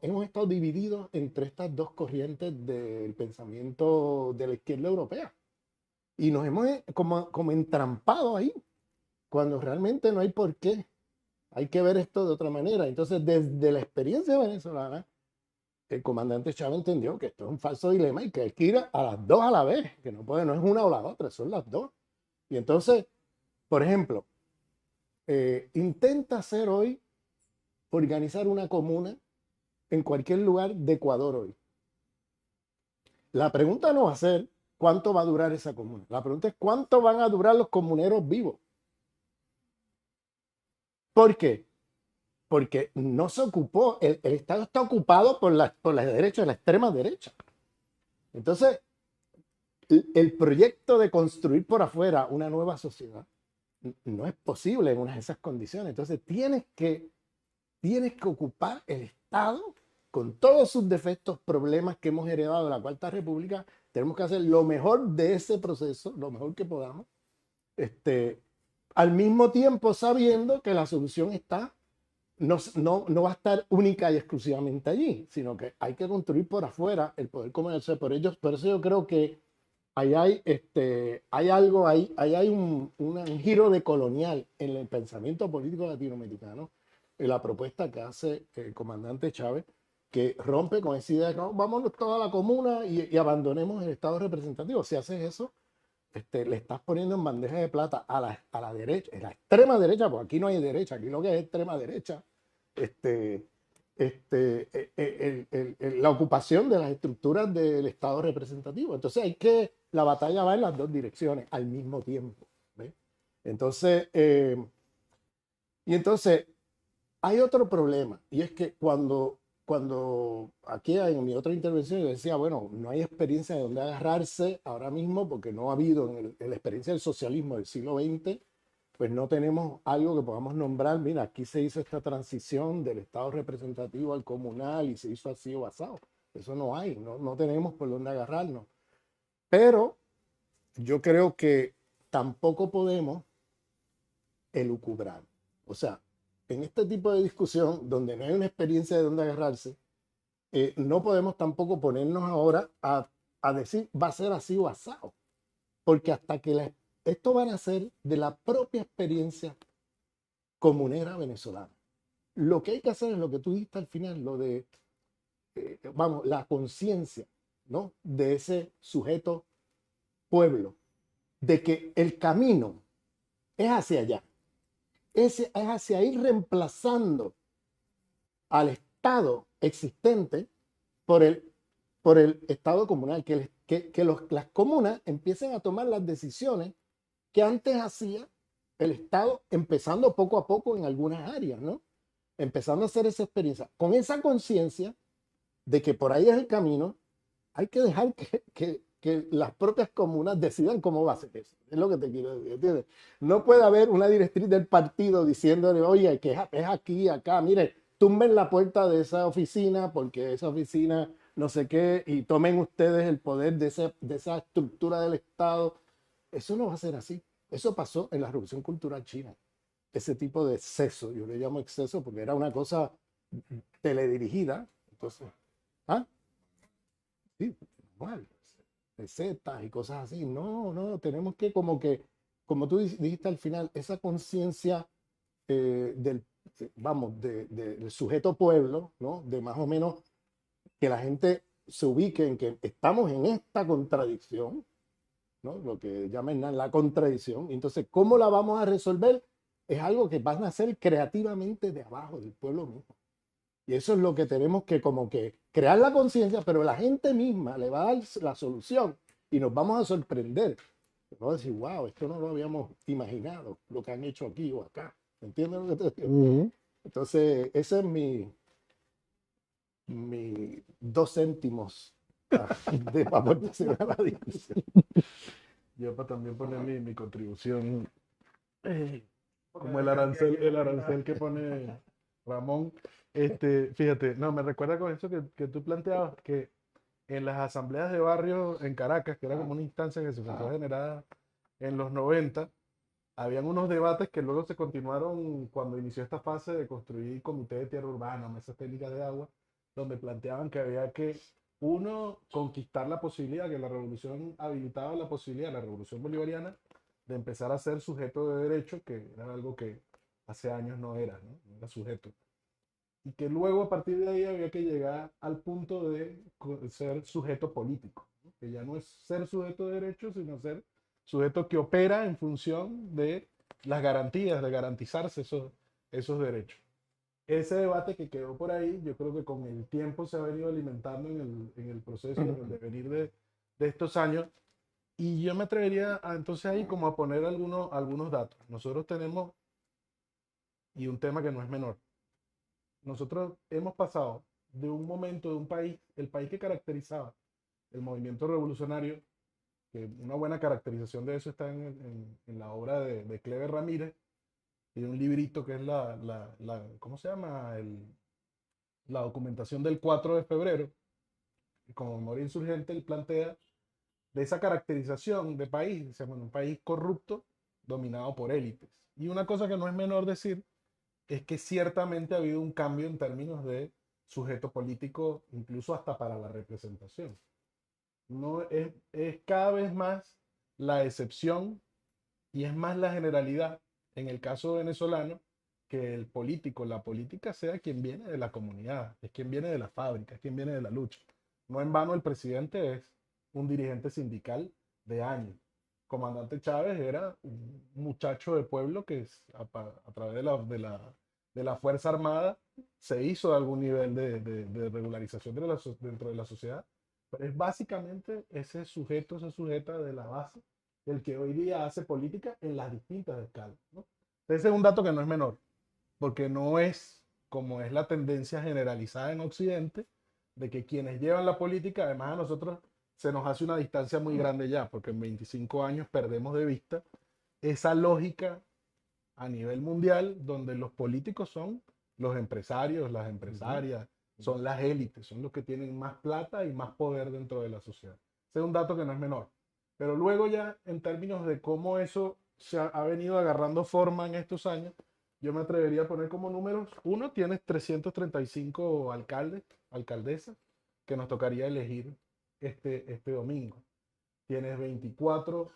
hemos estado divididos entre estas dos corrientes del pensamiento de la izquierda europea y nos hemos como entrampado ahí, cuando realmente no hay por qué. Hay que ver esto de otra manera. Entonces, desde la experiencia venezolana, el comandante Chávez entendió que esto es un falso dilema y que hay que ir a las dos a la vez, que no es una o la otra, son las dos. Y entonces, por ejemplo, intenta hacer hoy organizar una comuna en cualquier lugar de Ecuador hoy. La pregunta no va a ser cuánto va a durar esa comuna. La pregunta es cuánto van a durar los comuneros vivos. ¿Por qué? Porque no se ocupó, el Estado está ocupado por la derecha, la extrema derecha. Entonces, el proyecto de construir por afuera una nueva sociedad no es posible en unas de esas condiciones. Entonces, tienes que ocupar el Estado con todos sus defectos, problemas que hemos heredado de la Cuarta República. Tenemos que hacer lo mejor de ese proceso, lo mejor que podamos, al mismo tiempo sabiendo que la solución está, no va a estar única y exclusivamente allí, sino que hay que construir por afuera el poder comercial. Por eso yo creo que ahí hay algo, ahí hay un giro de colonial en el pensamiento político latinoamericano, en la propuesta que hace el comandante Chávez, que rompe con esa idea de que no, vámonos toda la comuna y abandonemos el Estado representativo. Si haces eso, le estás poniendo en bandeja de plata a la derecha, a la extrema derecha, porque aquí no hay derecha, aquí lo que es extrema derecha, la ocupación de las estructuras del Estado representativo. Entonces la batalla va en las dos direcciones al mismo tiempo, ¿ves? Entonces, hay otro problema, y es que cuando aquí en mi otra intervención yo decía, bueno, no hay experiencia de dónde agarrarse ahora mismo porque no ha habido en la experiencia del socialismo del siglo XX, pues no tenemos algo que podamos nombrar, mira, aquí se hizo esta transición del Estado representativo al comunal y se hizo así o basado. Eso no hay, no tenemos por dónde agarrarnos. Pero yo creo que tampoco podemos elucubrar. O sea, en este tipo de discusión, donde no hay una experiencia de dónde agarrarse, no podemos tampoco ponernos ahora a decir va a ser así o asado. Porque hasta que esto va a nacer de la propia experiencia comunera venezolana. Lo que hay que hacer es lo que tú dijiste al final, lo de, la conciencia, ¿no? De ese sujeto pueblo, de que el camino es hacia allá. Es hacia ir reemplazando al Estado existente por el Estado comunal, que las comunas empiecen a tomar las decisiones que antes hacía el Estado, empezando poco a poco en algunas áreas, ¿no? Empezando a hacer esa experiencia. Con esa conciencia, de que por ahí es el camino, hay que dejar que las propias comunas decidan cómo va a ser eso. Es lo que te quiero decir, ¿entiendes? No puede haber una directriz del partido diciéndole, oye, que es aquí, acá, mire, tumben la puerta de esa oficina porque esa oficina no sé qué, y tomen ustedes el poder de esa estructura del Estado. Eso no va a ser así. Eso pasó en la Revolución Cultural China. Ese tipo de exceso, yo le llamo exceso porque era una cosa teledirigida. Entonces, ¿ah? Sí, igual, recetas y cosas así. No, no, tenemos que como tú dijiste al final, esa conciencia del, vamos, del sujeto pueblo, ¿no? De más o menos que la gente se ubique en que estamos en esta contradicción, ¿no? Lo que llaman la contradicción. Entonces, ¿cómo la vamos a resolver? Es algo que van a hacer creativamente de abajo, del pueblo mismo. Y eso es lo que tenemos que como que crear la conciencia, pero la gente misma le va a dar la solución y nos vamos a sorprender. Vamos a decir, wow, esto no lo habíamos imaginado, lo que han hecho aquí o acá. ¿Entiendes lo que te digo? Entonces, ese es mi 2 céntimos de aportación a la discusión. Yo para también poner mi contribución, Porque como aquí el arancel que pone Ramón. Fíjate, no, me recuerda con eso que tú planteabas, que en las asambleas de barrio en Caracas, que era como una instancia que se fue generada en los 90, habían unos debates que luego se continuaron cuando inició esta fase de construir comité de tierra urbana, mesas técnicas de agua, donde planteaban que había que, uno, conquistar la posibilidad, que la revolución habilitaba la posibilidad, la revolución bolivariana, de empezar a ser sujeto de derecho, que era algo que hace años no era, ¿no? No era sujeto. Y que luego a partir de ahí había que llegar al punto de ser sujeto político, ¿no? Que ya no es ser sujeto de derecho, sino ser sujeto que opera en función de las garantías, de garantizarse esos derechos. Ese debate que quedó por ahí, yo creo que con el tiempo se ha venido alimentando en el proceso, en el devenir de estos años. Y yo me atrevería entonces ahí como a poner algunos datos. Nosotros tenemos, y un tema que no es menor, nosotros hemos pasado de un momento de un país, el país que caracterizaba el movimiento revolucionario, que una buena caracterización de eso está en la obra de Cleber Ramírez, y un librito que es ¿cómo se llama? La documentación del 4 de febrero, como memoria insurgente, él plantea de esa caracterización de país, se llama un país corrupto dominado por élites. Y una cosa que no es menor decir es que ciertamente ha habido un cambio en términos de sujeto político, incluso hasta para la representación. No es cada vez más la excepción y es más la generalidad en el caso venezolano que el político, la política sea quien viene de la comunidad, es quien viene de la fábrica, es quien viene de la lucha. No en vano el presidente es un dirigente sindical de años. Comandante Chávez era un muchacho de pueblo que a través de la Fuerza Armada se hizo algún nivel de regularización dentro de la sociedad, pero es básicamente ese sujeto, esa sujeta de la base, el que hoy día hace política en las distintas escalas, ¿no? Ese es un dato que no es menor, porque no es como es la tendencia generalizada en Occidente, de que quienes llevan la política, además a nosotros se nos hace una distancia muy grande ya, porque en 25 años perdemos de vista esa lógica a nivel mundial donde los políticos son los empresarios, las empresarias, son las élites, son los que tienen más plata y más poder dentro de la sociedad. Ese es un dato que no es menor. Pero luego ya, en términos de cómo eso ha venido agarrando forma en estos años, yo me atrevería a poner como números. Uno, tienes 335 alcaldes, alcaldesas, que nos tocaría elegir este domingo. Tienes 24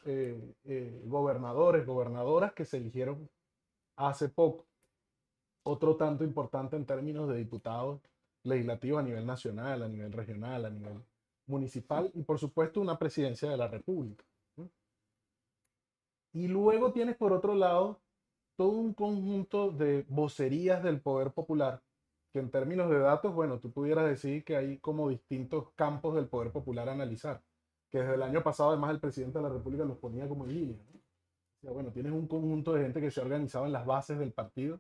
gobernadores, gobernadoras que se eligieron hace poco. Otro tanto importante en términos de diputados legislativos a nivel nacional, a nivel regional, a nivel municipal y por supuesto una presidencia de la República, ¿no? Y luego tienes por otro lado todo un conjunto de vocerías del poder popular, que en términos de datos, bueno, tú pudieras decir que hay como distintos campos del poder popular a analizar, que desde el año pasado además el presidente de la República los ponía como en línea, ¿no? O sea, bueno, tienes un conjunto de gente que se ha organizado en las bases del partido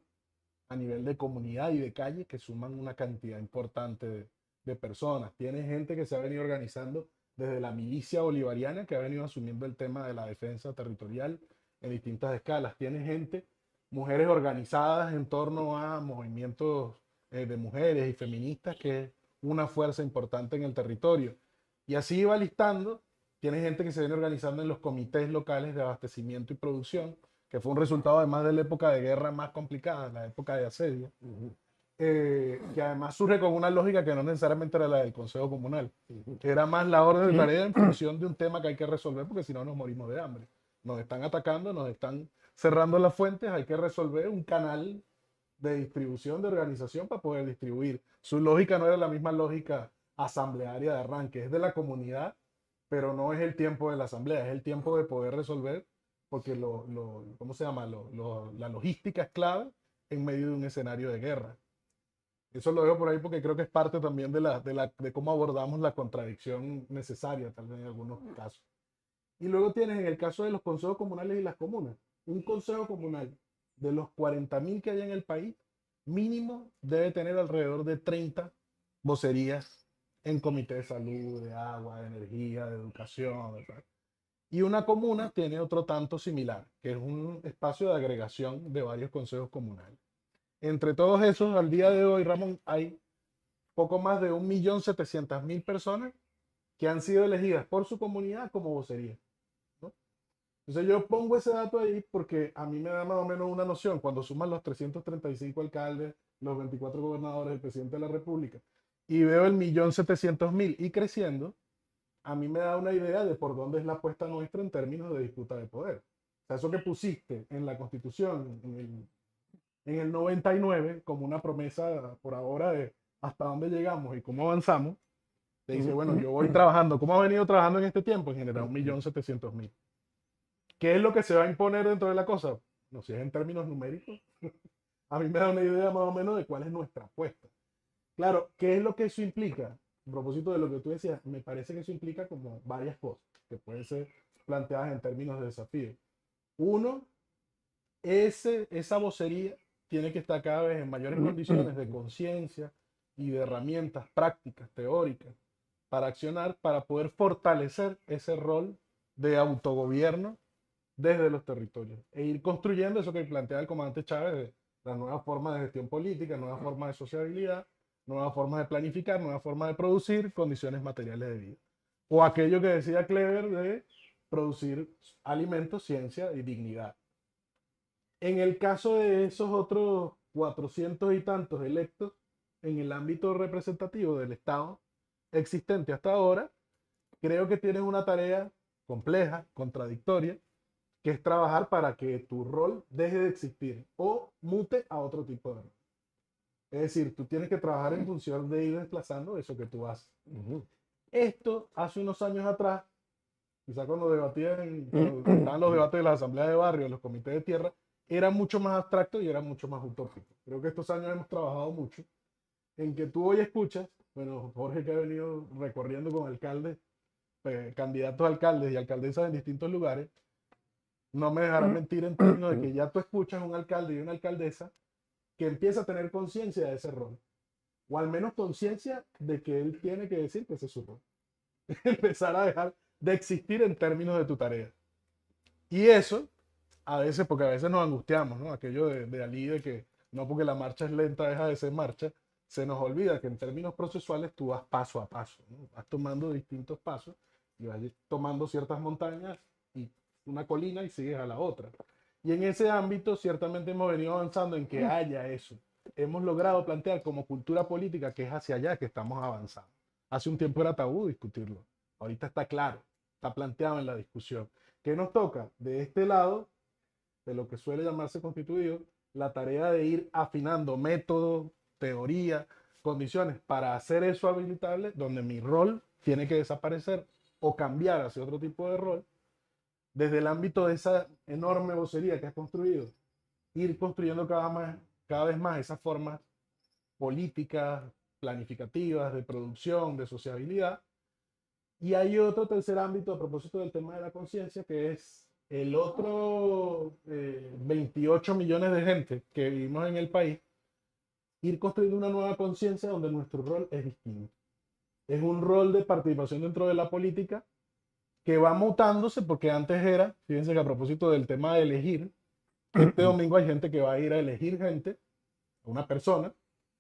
a nivel de comunidad y de calle que suman una cantidad importante de personas. Tienes gente que se ha venido organizando desde la milicia bolivariana, que ha venido asumiendo el tema de la defensa territorial en distintas escalas. Tienes gente, mujeres organizadas en torno a movimientos de mujeres y feministas, que es una fuerza importante en el territorio. Y así va listando. Tienes gente que se viene organizando en los comités locales de abastecimiento y producción, que fue un resultado además de la época de guerra más complicada, la época de asedio, que además surge con una lógica que no necesariamente era la del Consejo Comunal. Era más la orden de tarea en función de un tema que hay que resolver, porque si no nos morimos de hambre. Nos están atacando, nos están cerrando las fuentes, hay que resolver un canal de distribución, de organización para poder distribuir. Su lógica no era la misma lógica asamblearia de arranque, es de la comunidad, pero no es el tiempo de la asamblea, es el tiempo de poder resolver, porque ¿cómo se llama? La logística es clave en medio de un escenario de guerra. Eso lo dejo por ahí porque creo que es parte también de cómo abordamos la contradicción necesaria, tal vez en algunos casos. Y luego tienes en el caso de los consejos comunales y las comunas, un consejo comunal de los 40.000 que hay en el país, mínimo debe tener alrededor de 30 vocerías en comité de salud, de agua, de energía, de educación, ¿verdad? Y una comuna tiene otro tanto similar, que es un espacio de agregación de varios consejos comunales. Entre todos esos, al día de hoy, Ramón, hay poco más de 1.700.000 personas que han sido elegidas por su comunidad como vocería, ¿no? Entonces yo pongo ese dato ahí porque a mí me da más o menos una noción, cuando suman los 335 alcaldes, los 24 gobernadores, el presidente de la República, y veo el 1.700.000 y creciendo, a mí me da una idea de por dónde es la apuesta nuestra en términos de disputa de poder. O sea, eso que pusiste en la Constitución, en el 99, como una promesa por ahora de hasta dónde llegamos y cómo avanzamos, te dice, bueno, yo voy trabajando. ¿Cómo ha venido trabajando en este tiempo? En general, 1.700.000. ¿Qué es lo que se va a imponer dentro de la cosa? No sé, en términos numéricos. A mí me da una idea más o menos de cuál es nuestra apuesta. Claro, ¿qué es lo que eso implica? A propósito de lo que tú decías, me parece que eso implica como varias cosas que pueden ser planteadas en términos de desafío. Uno, esa vocería tiene que estar cada vez en mayores condiciones de conciencia y de herramientas prácticas, teóricas, para accionar, para poder fortalecer ese rol de autogobierno desde los territorios e ir construyendo eso que plantea el comandante Chávez, de la nueva forma de gestión política, nueva forma de sociabilidad, nueva forma de planificar, nueva forma de producir condiciones materiales de vida. O aquello que decía Clever de producir alimentos, ciencia y dignidad. En el caso de esos otros 400 y tantos electos en el ámbito representativo del Estado existente hasta ahora, creo que tienes una tarea compleja, contradictoria, que es trabajar para que tu rol deje de existir o mute a otro tipo de rol. Es decir, tú tienes que trabajar en función de ir desplazando eso que tú haces. Esto hace unos años atrás, quizá cuando cuando estaban los debates de las asambleas de barrio, los comités de tierra, era mucho más abstracto y era mucho más utópico. Creo que estos años hemos trabajado mucho en que tú hoy escuchas, bueno, Jorge que ha venido recorriendo con alcaldes, candidatos a alcaldes y alcaldesas en distintos lugares, no me dejarán mentir en términos de que ya tú escuchas un alcalde y una alcaldesa que empieza a tener conciencia de ese rol, o al menos conciencia de que él tiene que decir que ese es su rol. Empezar a dejar de existir en términos de tu tarea. Y eso, a veces, porque a veces nos angustiamos, ¿no? Aquello de Ali, de que no porque la marcha es lenta deja de ser marcha, se nos olvida que en términos procesuales tú vas paso a paso, ¿no? Vas tomando distintos pasos y vas tomando ciertas montañas y una colina y sigues a la otra. Y en ese ámbito ciertamente hemos venido avanzando en que haya eso. Hemos logrado plantear como cultura política que es hacia allá que estamos avanzando. Hace un tiempo era tabú discutirlo. Ahorita está claro, está planteado en la discusión. ¿Qué nos toca? De este lado, de lo que suele llamarse constituido, la tarea de ir afinando métodos, teoría, condiciones para hacer eso habilitable, donde mi rol tiene que desaparecer o cambiar hacia otro tipo de rol, desde el ámbito de esa enorme vocería que has construido, ir construyendo cada vez más esas formas políticas, planificativas, de producción, de sociabilidad. Y hay otro tercer ámbito a propósito del tema de la conciencia, que es el otro 28 millones de gente que vivimos en el país, ir construyendo una nueva conciencia donde nuestro rol es distinto. es un rol de participación dentro de la política que va mutándose porque antes era, fíjense que a propósito del tema de elegir, este domingo hay gente que va a ir a elegir gente, una persona,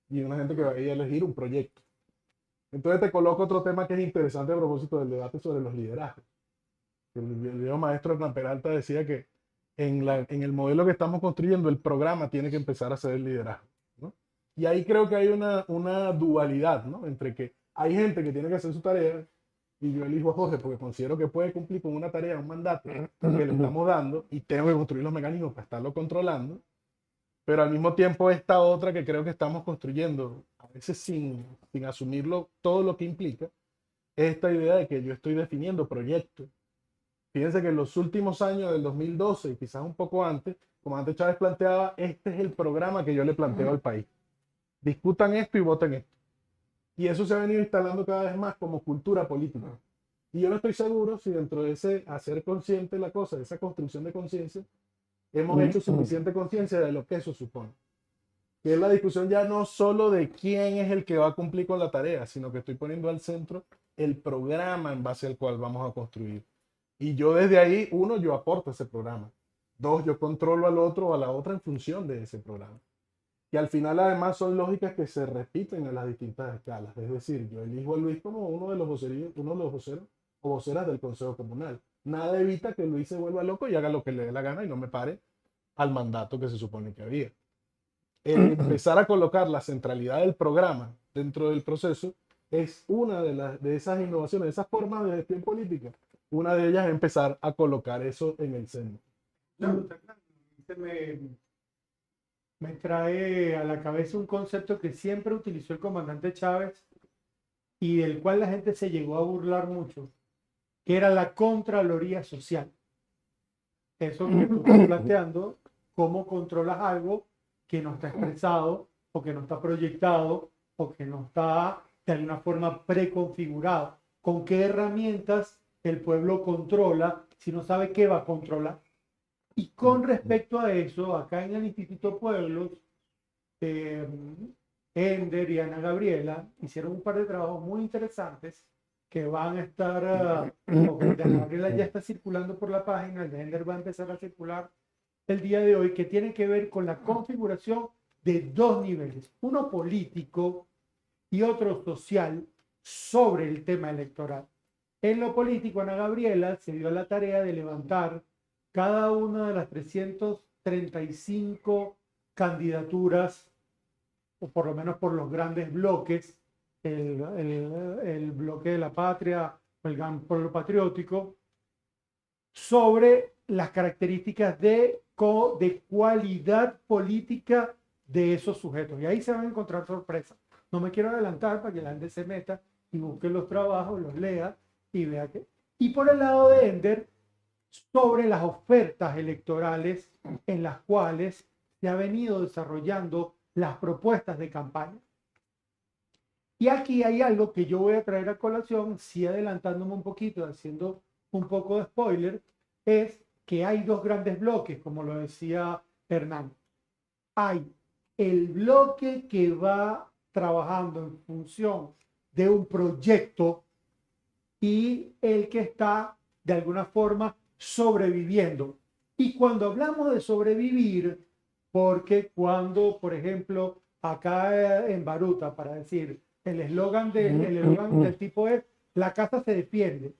y una gente que va a ir a elegir un proyecto. Entonces te coloco otro tema que es interesante a propósito del debate sobre los liderazgos. El viejo maestro Hernán Peralta decía que en el modelo que estamos construyendo, el programa tiene que empezar a ser el liderazgo, ¿no? Y ahí creo que hay una dualidad, ¿no? Entre que hay gente que tiene que hacer su tarea, y yo elijo a Jorge porque considero que puede cumplir con una tarea, un mandato que le estamos dando, y tengo que construir los mecanismos para estarlo controlando, pero al mismo tiempo esta otra que creo que estamos construyendo, a veces sin asumirlo todo lo que implica, es esta idea de que yo estoy definiendo proyectos. Fíjense que en los últimos años del 2012 y quizás un poco antes, como antes Chávez planteaba, este es el programa que yo le planteo al país. Discutan esto y voten esto. Y eso se ha venido instalando cada vez más como cultura política. Y yo no estoy seguro si dentro de ese hacer consciente la cosa, de esa construcción de conciencia, hemos hecho suficiente conciencia de lo que eso supone. Que es la discusión ya no solo de quién es el que va a cumplir con la tarea, sino que estoy poniendo al centro el programa en base al cual vamos a construir. Y yo desde ahí, uno, yo aporto ese programa. Dos, yo controlo al otro o a la otra en función de ese programa. Y al final además son lógicas que se repiten en las distintas escalas. Es decir, yo elijo a Luis como uno de los voceros o voceras del Consejo Comunal. Nada evita que Luis se vuelva loco y haga lo que le dé la gana y no me pare al mandato que se supone que había. El empezar a colocar la centralidad del programa dentro del proceso es una de esas innovaciones, de esas formas de gestión política. Una de ellas es empezar a colocar eso en el centro. Me trae a la cabeza un concepto que siempre utilizó el comandante Chávez y del cual la gente se llegó a burlar mucho, que era la Contraloría Social. Eso que tú estás planteando, cómo controlas algo que no está expresado o que no está proyectado o que no está de alguna forma preconfigurado. ¿Con qué herramientas el pueblo controla si no sabe qué va a controlar? Y con respecto a eso, acá en el Instituto Pueblos, Ender y Ana Gabriela hicieron un par de trabajos muy interesantes que van a estar, o que el de Ana Gabriela ya está circulando por la página, el de Ender va a empezar a circular el día de hoy, que tiene que ver con la configuración de dos niveles, uno político y otro social, sobre el tema electoral. En lo político, Ana Gabriela se dio la tarea de levantar cada una de las 335 candidaturas, o por lo menos por los grandes bloques, el bloque de la patria, el gran pueblo patriótico, sobre las características de cualidad política de esos sujetos. Y ahí se van a encontrar sorpresas. No me quiero adelantar para que la gente se meta y busque los trabajos, los lea y vea que... Y por el lado de Ender, sobre las ofertas electorales en las cuales se ha venido desarrollando las propuestas de campaña. Y aquí hay algo que yo voy a traer a colación, sí adelantándome un poquito, haciendo un poco de spoiler, es que hay dos grandes bloques, como lo decía Hernán. Hay el bloque que va trabajando en función de un proyecto y el que está de alguna forma sobreviviendo. Y cuando hablamos de sobrevivir, porque cuando, por ejemplo, acá en Baruta, para decir, el eslogan del tipo es, la casa se defiende.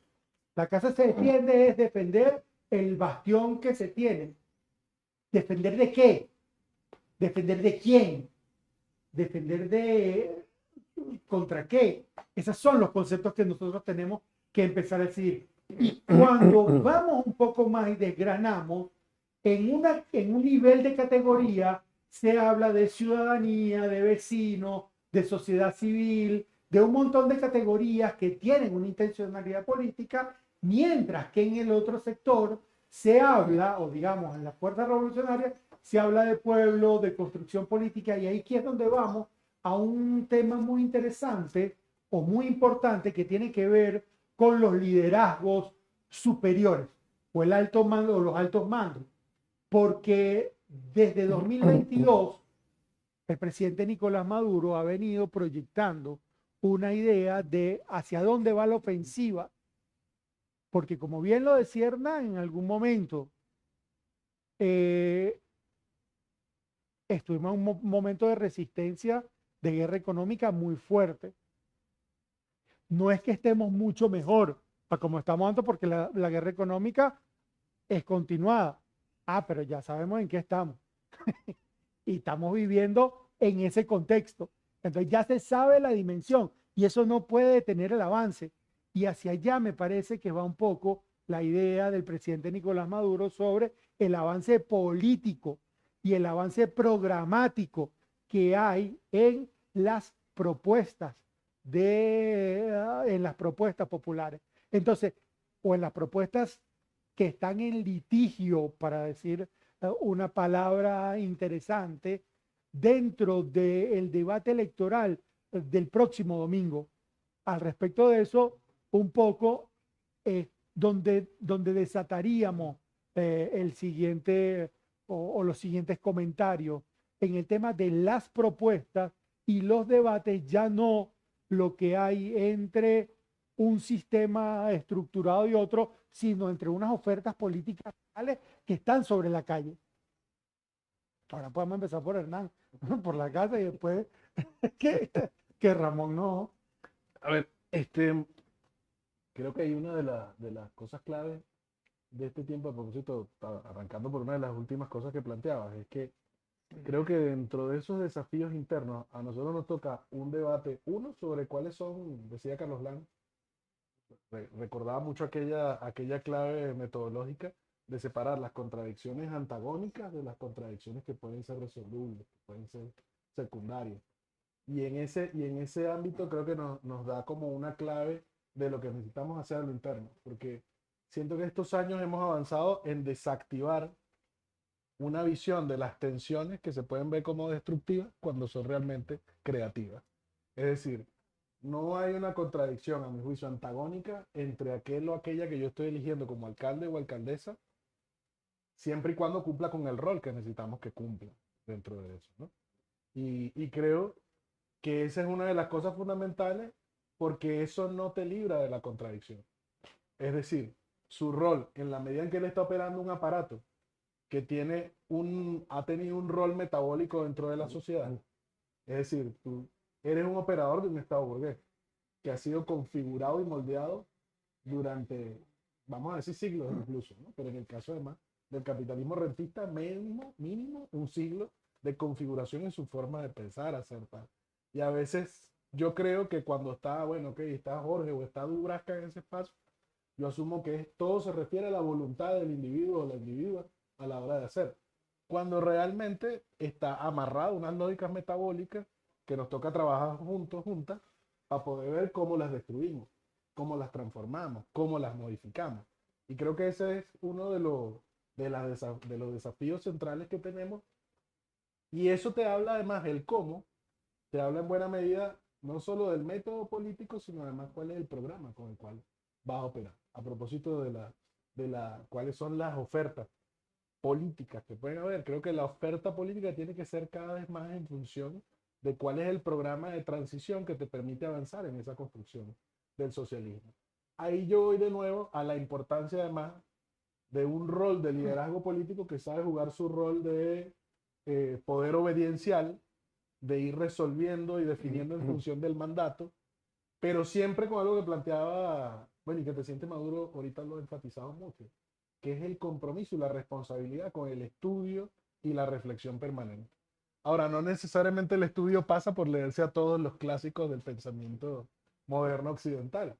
La casa se defiende es defender el bastión que se tiene. ¿Defender de qué? ¿Defender de quién? ¿Defender de contra qué? Esos son los conceptos que nosotros tenemos que empezar a decir. Y cuando vamos un poco más y desgranamos, en un nivel de categoría se habla de ciudadanía, de vecino, de sociedad civil, de un montón de categorías que tienen una intencionalidad política, mientras que en el otro sector se habla, o digamos en las fuerzas revolucionarias, se habla de pueblo, de construcción política, y ahí es donde vamos a un tema muy interesante o muy importante que tiene que ver con los liderazgos superiores o el alto mando o los altos mandos, porque desde 2022 el presidente Nicolás Maduro ha venido proyectando una idea de hacia dónde va la ofensiva, porque como bien lo decía Hernán en algún momento, eh, estuvimos en un momento de resistencia, de guerra económica muy fuerte. No es que estemos mucho mejor para como estamos antes, porque la guerra económica es continuada. Ah, pero ya sabemos en qué estamos. Y estamos viviendo en ese contexto. Entonces ya se sabe la dimensión y eso no puede detener el avance. Y hacia allá me parece que va un poco la idea del presidente Nicolás Maduro sobre el avance político y el avance programático que hay en las propuestas en las propuestas populares. Entonces, o en las propuestas que están en litigio, para decir una palabra interesante, dentro del debate electoral del próximo domingo. Al respecto de eso, un poco donde desataríamos el siguiente o los siguientes comentarios en el tema de las propuestas y los debates, ya no lo que hay entre un sistema estructurado y otro, sino entre unas ofertas políticas reales que están sobre la calle. Ahora podemos empezar por Hernán, por la casa y después que Ramón no. A ver, creo que hay una de las cosas claves de este tiempo, a propósito, arrancando por una de las últimas cosas que planteabas, es que creo que dentro de esos desafíos internos, a nosotros nos toca un debate, uno sobre cuáles son, decía Carlos Lang, recordaba mucho aquella clave metodológica de separar las contradicciones antagónicas de las contradicciones que pueden ser resolubles, que pueden ser secundarias. Y en ese ámbito creo que nos da como una clave de lo que necesitamos hacer a lo interno, porque siento que estos años hemos avanzado en desactivar una visión de las tensiones que se pueden ver como destructivas cuando son realmente creativas. Es decir, no hay una contradicción, a mi juicio, antagónica entre aquel o aquella que yo estoy eligiendo como alcalde o alcaldesa, siempre y cuando cumpla con el rol que necesitamos que cumpla dentro de eso, ¿no? Y creo que esa es una de las cosas fundamentales porque eso no te libra de la contradicción. Es decir, su rol, en la medida en que él está operando un aparato que ha tenido un rol metabólico dentro de la sociedad, es decir, tú eres un operador de un Estado burgués que ha sido configurado y moldeado durante, vamos a decir, siglos incluso, ¿no? Pero en el caso además del capitalismo rentista, mínimo un siglo de configuración en su forma de pensar, hacer tal. Y a veces yo creo que cuando está, bueno, ok, está Jorge o está Dubrasca en ese espacio, yo asumo que todo se refiere a la voluntad del individuo o la individua a la hora de hacer. Cuando realmente está amarrado a unas lógicas metabólicas que nos toca trabajar juntos, juntas, para poder ver cómo las destruimos, cómo las transformamos, cómo las modificamos. Y creo que ese es uno de los desafíos centrales que tenemos. Y eso te habla además del cómo, te habla en buena medida no solo del método político, sino además cuál es el programa con el cual vas a operar. A propósito cuáles son las ofertas políticas que pueden haber. Creo que la oferta política tiene que ser cada vez más en función de cuál es el programa de transición que te permite avanzar en esa construcción del socialismo. Ahí yo voy de nuevo a la importancia además de un rol de liderazgo político que sabe jugar su rol de poder obediencial, de ir resolviendo y definiendo en función del mandato, pero siempre con algo que planteaba, bueno, y que el presidente Maduro ahorita lo ha enfatizado mucho, que es el compromiso y la responsabilidad con el estudio y la reflexión permanente. Ahora, no necesariamente el estudio pasa por leerse a todos los clásicos del pensamiento moderno occidental,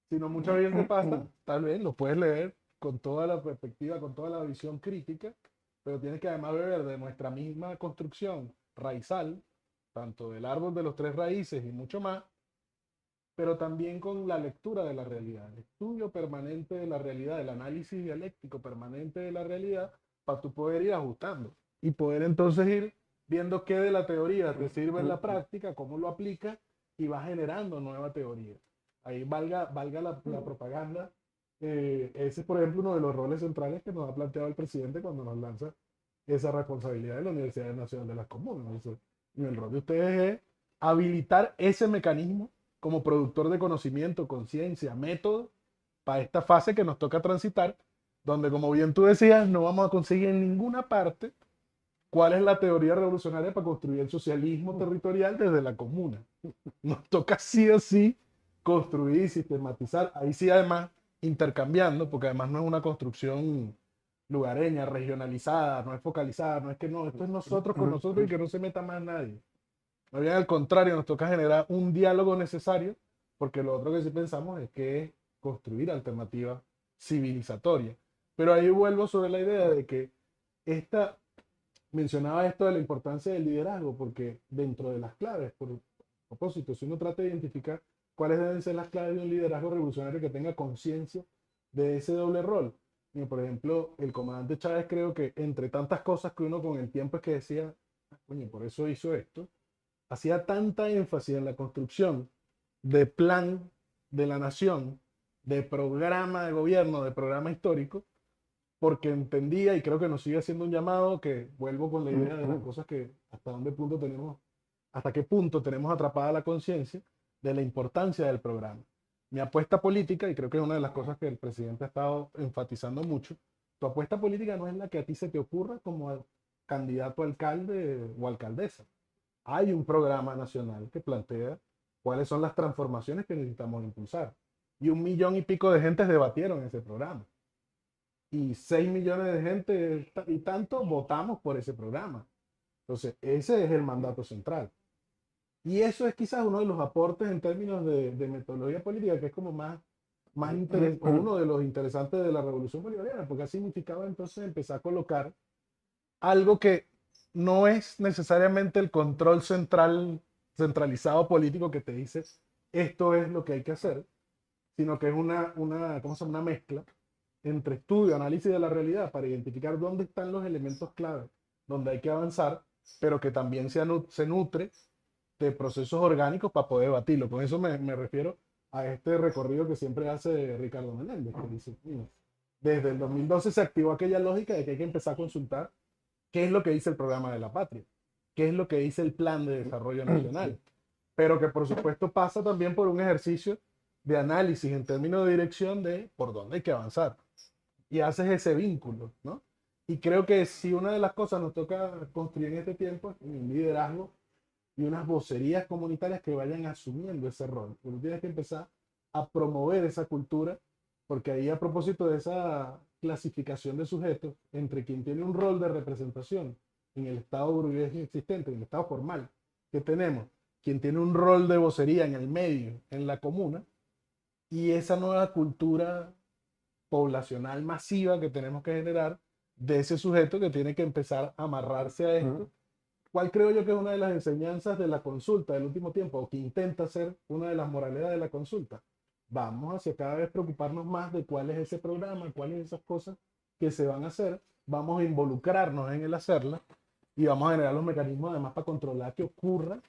sino muchas veces pasa, tal vez lo puedes leer con toda la perspectiva, con toda la visión crítica, pero tienes que además ver de nuestra misma construcción raizal, tanto del árbol de los tres raíces y mucho más, pero también con la lectura de la realidad, el estudio permanente de la realidad, el análisis dialéctico permanente de la realidad, para tú poder ir ajustando y poder entonces ir viendo qué de la teoría te sirve en la práctica, cómo lo aplicas y vas generando nueva teoría. Ahí valga la propaganda. Ese es, por ejemplo, uno de los roles centrales que nos ha planteado el presidente cuando nos lanza esa responsabilidad de la Universidad Nacional de las Comunas. Y el rol de ustedes es habilitar ese mecanismo como productor de conocimiento, conciencia, método, para esta fase que nos toca transitar, donde como bien tú decías, no vamos a conseguir en ninguna parte cuál es la teoría revolucionaria para construir el socialismo territorial desde la comuna. Nos toca sí o sí construir, sistematizar, ahí sí además intercambiando, porque además no es una construcción lugareña, regionalizada, no es focalizada, no es que no, esto es nosotros con nosotros y que no se meta más nadie. Más bien al contrario, nos toca generar un diálogo necesario, porque lo otro que sí pensamos es que es construir alternativas civilizatorias. Pero ahí vuelvo sobre la idea de que esta, mencionaba esto de la importancia del liderazgo, porque dentro de las claves, por propósito, si uno trata de identificar cuáles deben ser las claves de un liderazgo revolucionario que tenga conciencia de ese doble rol. Y, por ejemplo, el comandante Chávez creo que entre tantas cosas que uno con el tiempo es que decía, "Ah, coño, por eso hizo esto", hacía tanta énfasis en la construcción de plan de la nación, de programa de gobierno, de programa histórico, porque entendía y creo que nos sigue haciendo un llamado que vuelvo con la idea de las cosas que hasta dónde punto tenemos, hasta qué punto tenemos atrapada la conciencia de la importancia del programa. Mi apuesta política, y creo que es una de las cosas que el presidente ha estado enfatizando mucho, tu apuesta política no es la que a ti se te ocurra como candidato a alcalde o alcaldesa. Hay un programa nacional que plantea cuáles son las transformaciones que necesitamos impulsar. Y 1 millón y pico de gentes debatieron ese programa. Y 6 millones de gente y tanto votamos por ese programa. Entonces, ese es el mandato central. Y eso es quizás uno de los aportes en términos de metodología política, que es como o uno de los interesantes de la Revolución Bolivariana, porque ha significado entonces empezar a colocar algo que no es necesariamente el control centralizado político que te dice esto es lo que hay que hacer, sino que es ¿cómo se llama? Una mezcla entre estudio, análisis de la realidad para identificar dónde están los elementos clave, donde hay que avanzar, pero que también se nutre de procesos orgánicos para poder debatirlo. Con eso me refiero a este recorrido que siempre hace Ricardo Menéndez, que dice, "Mira, desde el 2012 se activó aquella lógica de que hay que empezar a consultar qué es lo que dice el programa de la patria, qué es lo que dice el plan de desarrollo nacional, pero que por supuesto pasa también por un ejercicio de análisis en términos de dirección de por dónde hay que avanzar. Y haces ese vínculo, ¿no? Y creo que si una de las cosas nos toca construir en este tiempo es un liderazgo y unas vocerías comunitarias que vayan asumiendo ese rol. Porque tienes que empezar a promover esa cultura, porque ahí a propósito de esa clasificación de sujetos, entre quien tiene un rol de representación en el Estado burgués existente, en el Estado formal que tenemos, quien tiene un rol de vocería en el medio, en la comuna, y esa nueva cultura poblacional masiva que tenemos que generar de ese sujeto que tiene que empezar a amarrarse a esto. ¿Cuál creo yo que es una de las enseñanzas de la consulta del último tiempo, o que intenta ser una de las moralidades de la consulta? Vamos hacia cada vez preocuparnos más de cuál es ese programa, cuáles son esas cosas que se van a hacer, vamos a involucrarnos en el hacerla y vamos a generar los mecanismos además para controlar que ocurra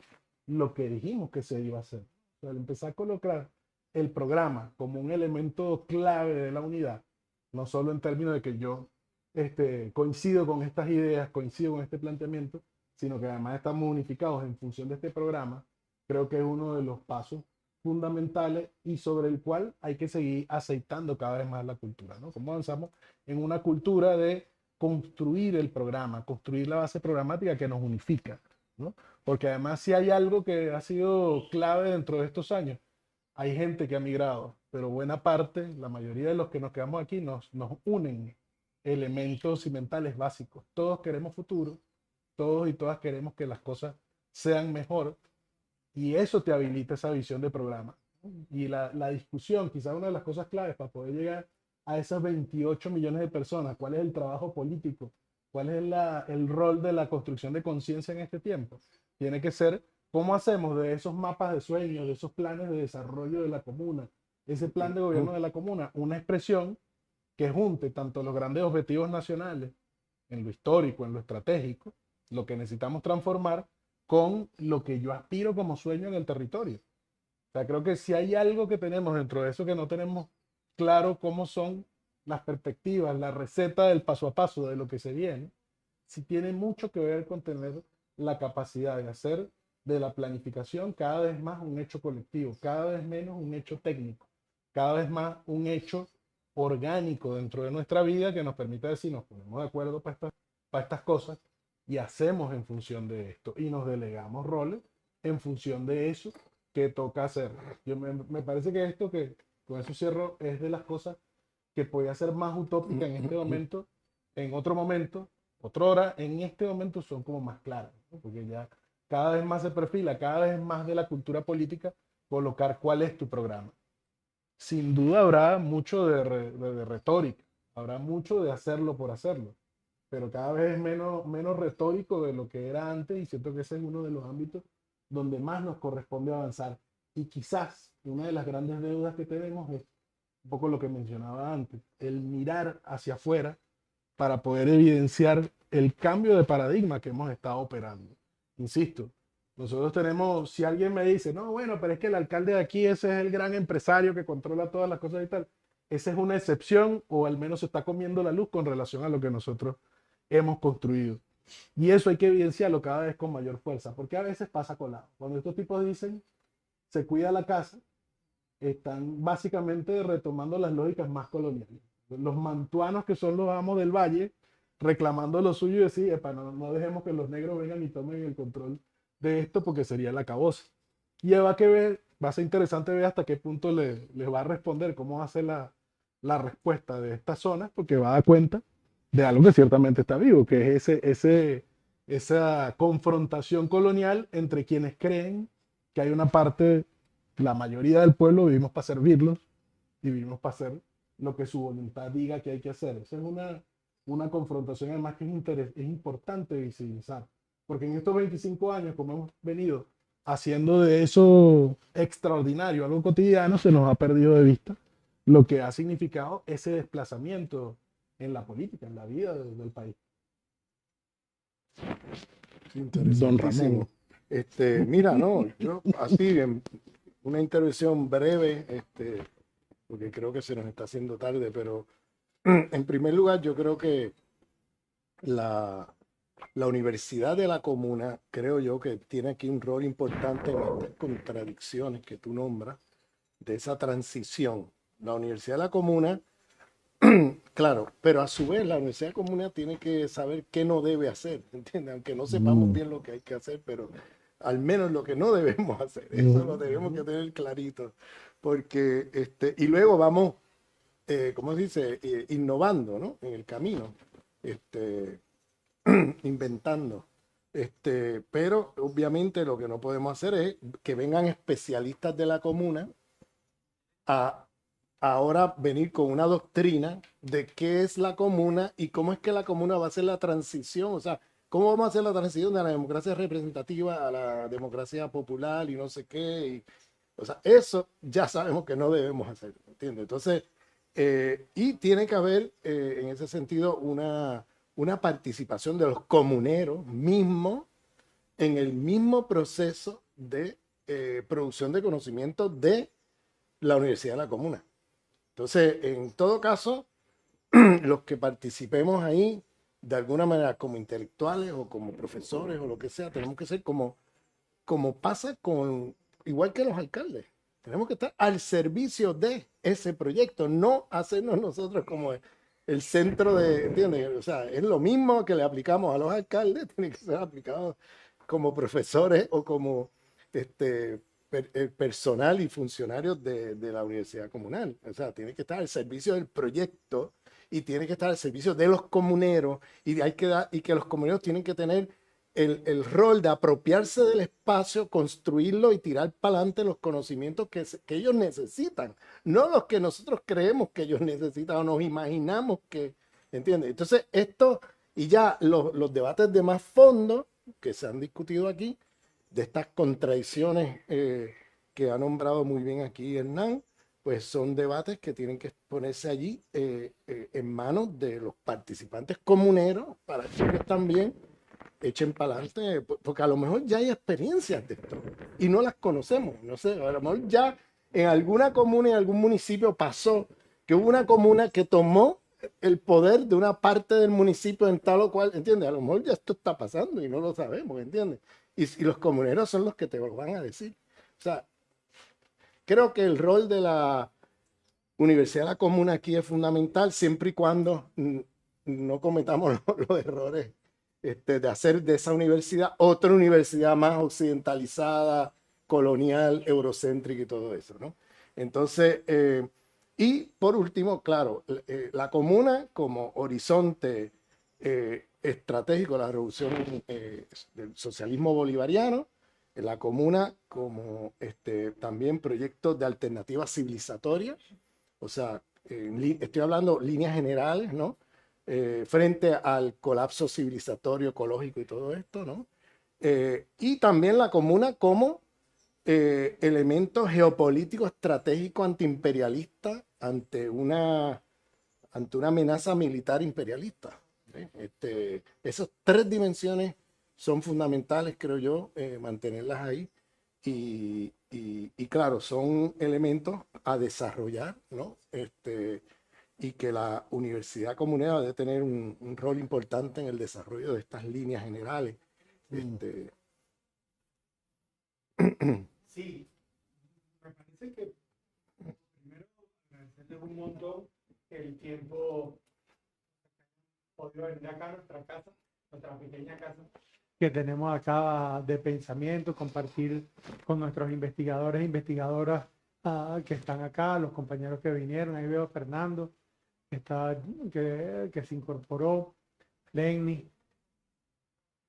lo que dijimos que se iba a hacer. O sea, al empezar a colocar el programa como un elemento clave de la unidad, no solo en términos de que yo coincido con estas ideas, coincido con este planteamiento, sino que además estamos unificados en función de este programa, creo que es uno de los pasos fundamentales y sobre el cual hay que seguir aceitando cada vez más la cultura, ¿no? ¿Cómo avanzamos en una cultura de construir el programa, construir la base programática que nos unifica, ¿no? Porque además si hay algo que ha sido clave dentro de estos años, hay gente que ha migrado, pero buena parte, la mayoría de los que nos quedamos aquí nos unen elementos cimentales básicos. Todos queremos futuro, todos y todas queremos que las cosas sean mejor y eso te habilita esa visión de programa. Y la discusión, quizás una de las cosas claves para poder llegar a esas 28 millones de personas, cuál es el trabajo político, cuál es el rol de la construcción de conciencia en este tiempo, tiene que ser cómo hacemos de esos mapas de sueños, de esos planes de desarrollo de la comuna, ese plan de gobierno de la comuna, una expresión que junte tanto los grandes objetivos nacionales en lo histórico, en lo estratégico, lo que necesitamos transformar con lo que yo aspiro como sueño en el territorio. O sea, creo que si hay algo que tenemos dentro de eso que no tenemos claro cómo son las perspectivas, la receta del paso a paso de lo que se viene, si tiene mucho que ver con tener la capacidad de hacer de la planificación cada vez más un hecho colectivo, cada vez menos un hecho técnico, cada vez más un hecho orgánico dentro de nuestra vida que nos permite decir, nos ponemos de acuerdo para estas cosas y hacemos en función de esto y nos delegamos roles en función de eso que toca hacer. Me parece que esto que con eso cierro es de las cosas que podía ser más utópica en este momento, en otro momento, otra hora, en este momento son como más claras, ¿no? Porque ya cada vez más se perfila, cada vez más de la cultura política, colocar cuál es tu programa. Sin duda habrá mucho de retórica, habrá mucho de hacerlo por hacerlo, pero cada vez es menos retórico de lo que era antes y siento que ese es uno de los ámbitos donde más nos corresponde avanzar. Y quizás una de las grandes deudas que tenemos es un poco lo que mencionaba antes, el mirar hacia afuera para poder evidenciar el cambio de paradigma que hemos estado operando. Insisto, nosotros tenemos, si alguien me dice, no, bueno, pero es que el alcalde de aquí, ese es el gran empresario que controla todas las cosas y tal, esa es una excepción o al menos se está comiendo la luz con relación a lo que nosotros hemos construido. Y eso hay que evidenciarlo cada vez con mayor fuerza, porque a veces pasa colado. Cuando estos tipos dicen, se cuida la casa, están básicamente retomando las lógicas más coloniales. Los mantuanos, que son los amos del valle, reclamando lo suyo y decir, epa, no dejemos que los negros vengan y tomen el control de esto porque sería el acabose. Y va que ver, va a ser interesante ver hasta qué punto les va a responder, cómo va a ser la respuesta de estas zonas, porque va a dar cuenta de algo que ciertamente está vivo, que es esa confrontación colonial entre quienes creen que hay una parte, la mayoría del pueblo vivimos para servirlos y vivimos para hacer lo que su voluntad diga que hay que hacer. Esa es una confrontación además que es importante visibilizar, porque en estos 25 años, como hemos venido haciendo de eso extraordinario, algo cotidiano, se nos ha perdido de vista lo que ha significado ese desplazamiento en la política, en la vida del país. Don Ramón. Mira, no, yo así, en una intervención breve, porque creo que se nos está haciendo tarde, pero en primer lugar, yo creo que la Universidad de la Comuna, creo yo que tiene aquí un rol importante en estas contradicciones que tú nombras, de esa transición. La Universidad de la Comuna, claro, pero a su vez la Universidad de la Comuna tiene que saber qué no debe hacer, ¿entiendes? Aunque no sepamos bien lo que hay que hacer, pero al menos lo que no debemos hacer, eso lo tenemos que tener clarito, porque, y luego vamos, ¿cómo se dice? Innovando, ¿no? En el camino, inventando. Pero obviamente lo que no podemos hacer es que vengan especialistas de la comuna a ahora venir con una doctrina de qué es la comuna y cómo es que la comuna va a hacer la transición, o sea, cómo vamos a hacer la transición de la democracia representativa a la democracia popular y no sé qué, o sea, eso ya sabemos que no debemos hacer, ¿entiendes? Entonces, y tiene que haber en ese sentido una participación de los comuneros mismos en el mismo proceso de producción de conocimiento de la Universidad de la Comuna. Entonces, en todo caso, los que participemos ahí, de alguna manera, como intelectuales o como profesores o lo que sea, tenemos que ser como pasa con, igual que los alcaldes. Tenemos que estar al servicio de ese proyecto, no hacernos nosotros como el centro de, ¿entiendes? O sea, es lo mismo que le aplicamos a los alcaldes, tiene que ser aplicado como profesores o como personal y funcionarios de la universidad comunal. O sea, tiene que estar al servicio del proyecto y tiene que estar al servicio de los comuneros y que los comuneros tienen que tener el rol de apropiarse del espacio, construirlo y tirar para adelante los conocimientos que ellos necesitan, no los que nosotros creemos que ellos necesitan o nos imaginamos que, ¿entiendes? Entonces esto, y ya los debates de más fondo que se han discutido aquí, de estas contradicciones que ha nombrado muy bien aquí Hernán, pues son debates que tienen que ponerse allí en manos de los participantes comuneros para que ellos también echen para adelante, porque a lo mejor ya hay experiencias de esto y no las conocemos, no sé, a lo mejor ya en alguna comuna, en algún municipio pasó que hubo una comuna que tomó el poder de una parte del municipio en tal o cual, ¿entiendes? A lo mejor ya esto está pasando y no lo sabemos, ¿entiendes? y los comuneros son los que te lo van a decir. O sea, creo que el rol de la Universidad de la Comuna aquí es fundamental siempre y cuando no cometamos los errores de hacer de esa universidad otra universidad más occidentalizada, colonial, eurocéntrica y todo eso, ¿no? Entonces, y por último, claro, la comuna como horizonte estratégico de la revolución del socialismo bolivariano, la comuna como también proyectos de alternativa civilizatoria, o sea, estoy hablando líneas generales, ¿no? Frente al colapso civilizatorio, ecológico y todo esto, ¿no? Y también la comuna como elemento geopolítico estratégico antiimperialista ante una amenaza militar imperialista. Esas tres dimensiones son fundamentales, creo yo, mantenerlas ahí. Y claro, son elementos a desarrollar, ¿no? Y que la universidad comunera debe tener un rol importante en el desarrollo de estas líneas generales. Sí, me parece que primero agradecerles un montón el tiempo podido venir acá a nuestra casa, nuestra pequeña casa que tenemos acá de pensamiento, compartir con nuestros investigadores e investigadoras que están acá, los compañeros que vinieron. Ahí veo a Fernando, que se incorporó, Lenny,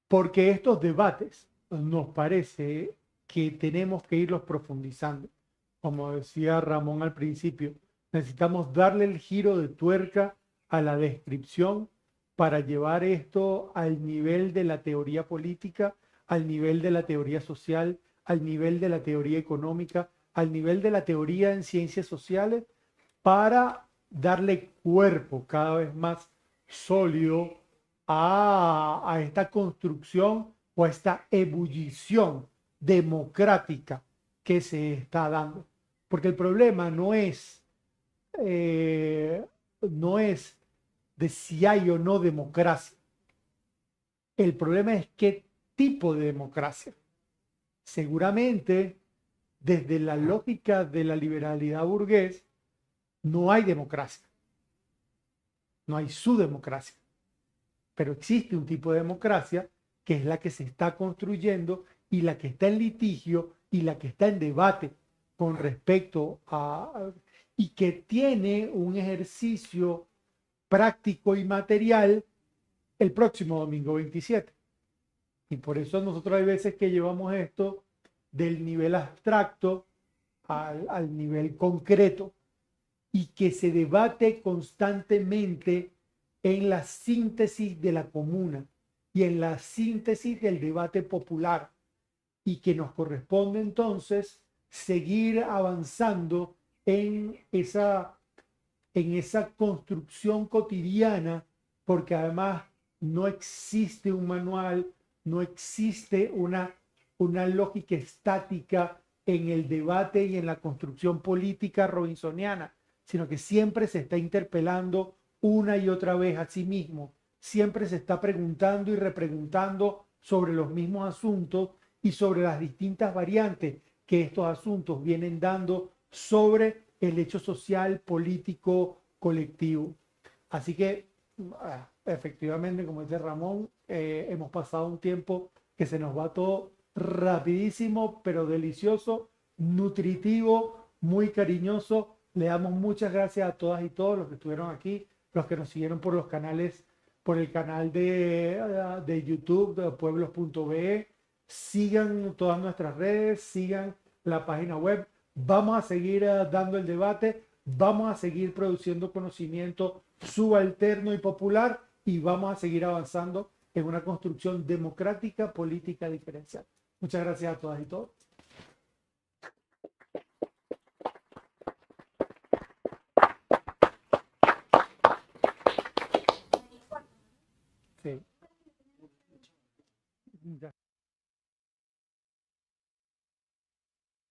porque estos debates nos parece que tenemos que irlos profundizando. Como decía Ramón al principio, necesitamos darle el giro de tuerca a la descripción para llevar esto al nivel de la teoría política, al nivel de la teoría social, al nivel de la teoría económica, al nivel de la teoría en ciencias sociales, para darle cuerpo cada vez más sólido a esta construcción o a esta ebullición democrática que se está dando. Porque el problema no es de si hay o no democracia. El problema es qué tipo de democracia. Seguramente, desde la lógica de la liberalidad burgués, no hay democracia. No hay su democracia. Pero existe un tipo de democracia que es la que se está construyendo y la que está en litigio y la que está en debate con respecto y que tiene un ejercicio práctico y material el próximo domingo 27. Y por eso nosotros hay veces que llevamos esto del nivel abstracto al nivel concreto y que se debate constantemente en la síntesis de la comuna y en la síntesis del debate popular, y que nos corresponde entonces seguir avanzando en esa construcción cotidiana, porque además no existe un manual, no existe una lógica estática en el debate y en la construcción política robinsoniana, sino que siempre se está interpelando una y otra vez a sí mismo, siempre se está preguntando y repreguntando sobre los mismos asuntos y sobre las distintas variantes que estos asuntos vienen dando sobre el hecho social, político, colectivo. Así que, efectivamente, como dice Ramón, hemos pasado un tiempo que se nos va todo rapidísimo, pero delicioso, nutritivo, muy cariñoso. Le damos muchas gracias a todas y todos los que estuvieron aquí, los que nos siguieron por los canales, por el canal de YouTube de pueblos.be. Sigan todas nuestras redes, sigan la página web. Vamos a seguir dando el debate, vamos a seguir produciendo conocimiento subalterno y popular, y vamos a seguir avanzando en una construcción democrática, política diferencial. Muchas gracias a todas y todos. Sí. Ya.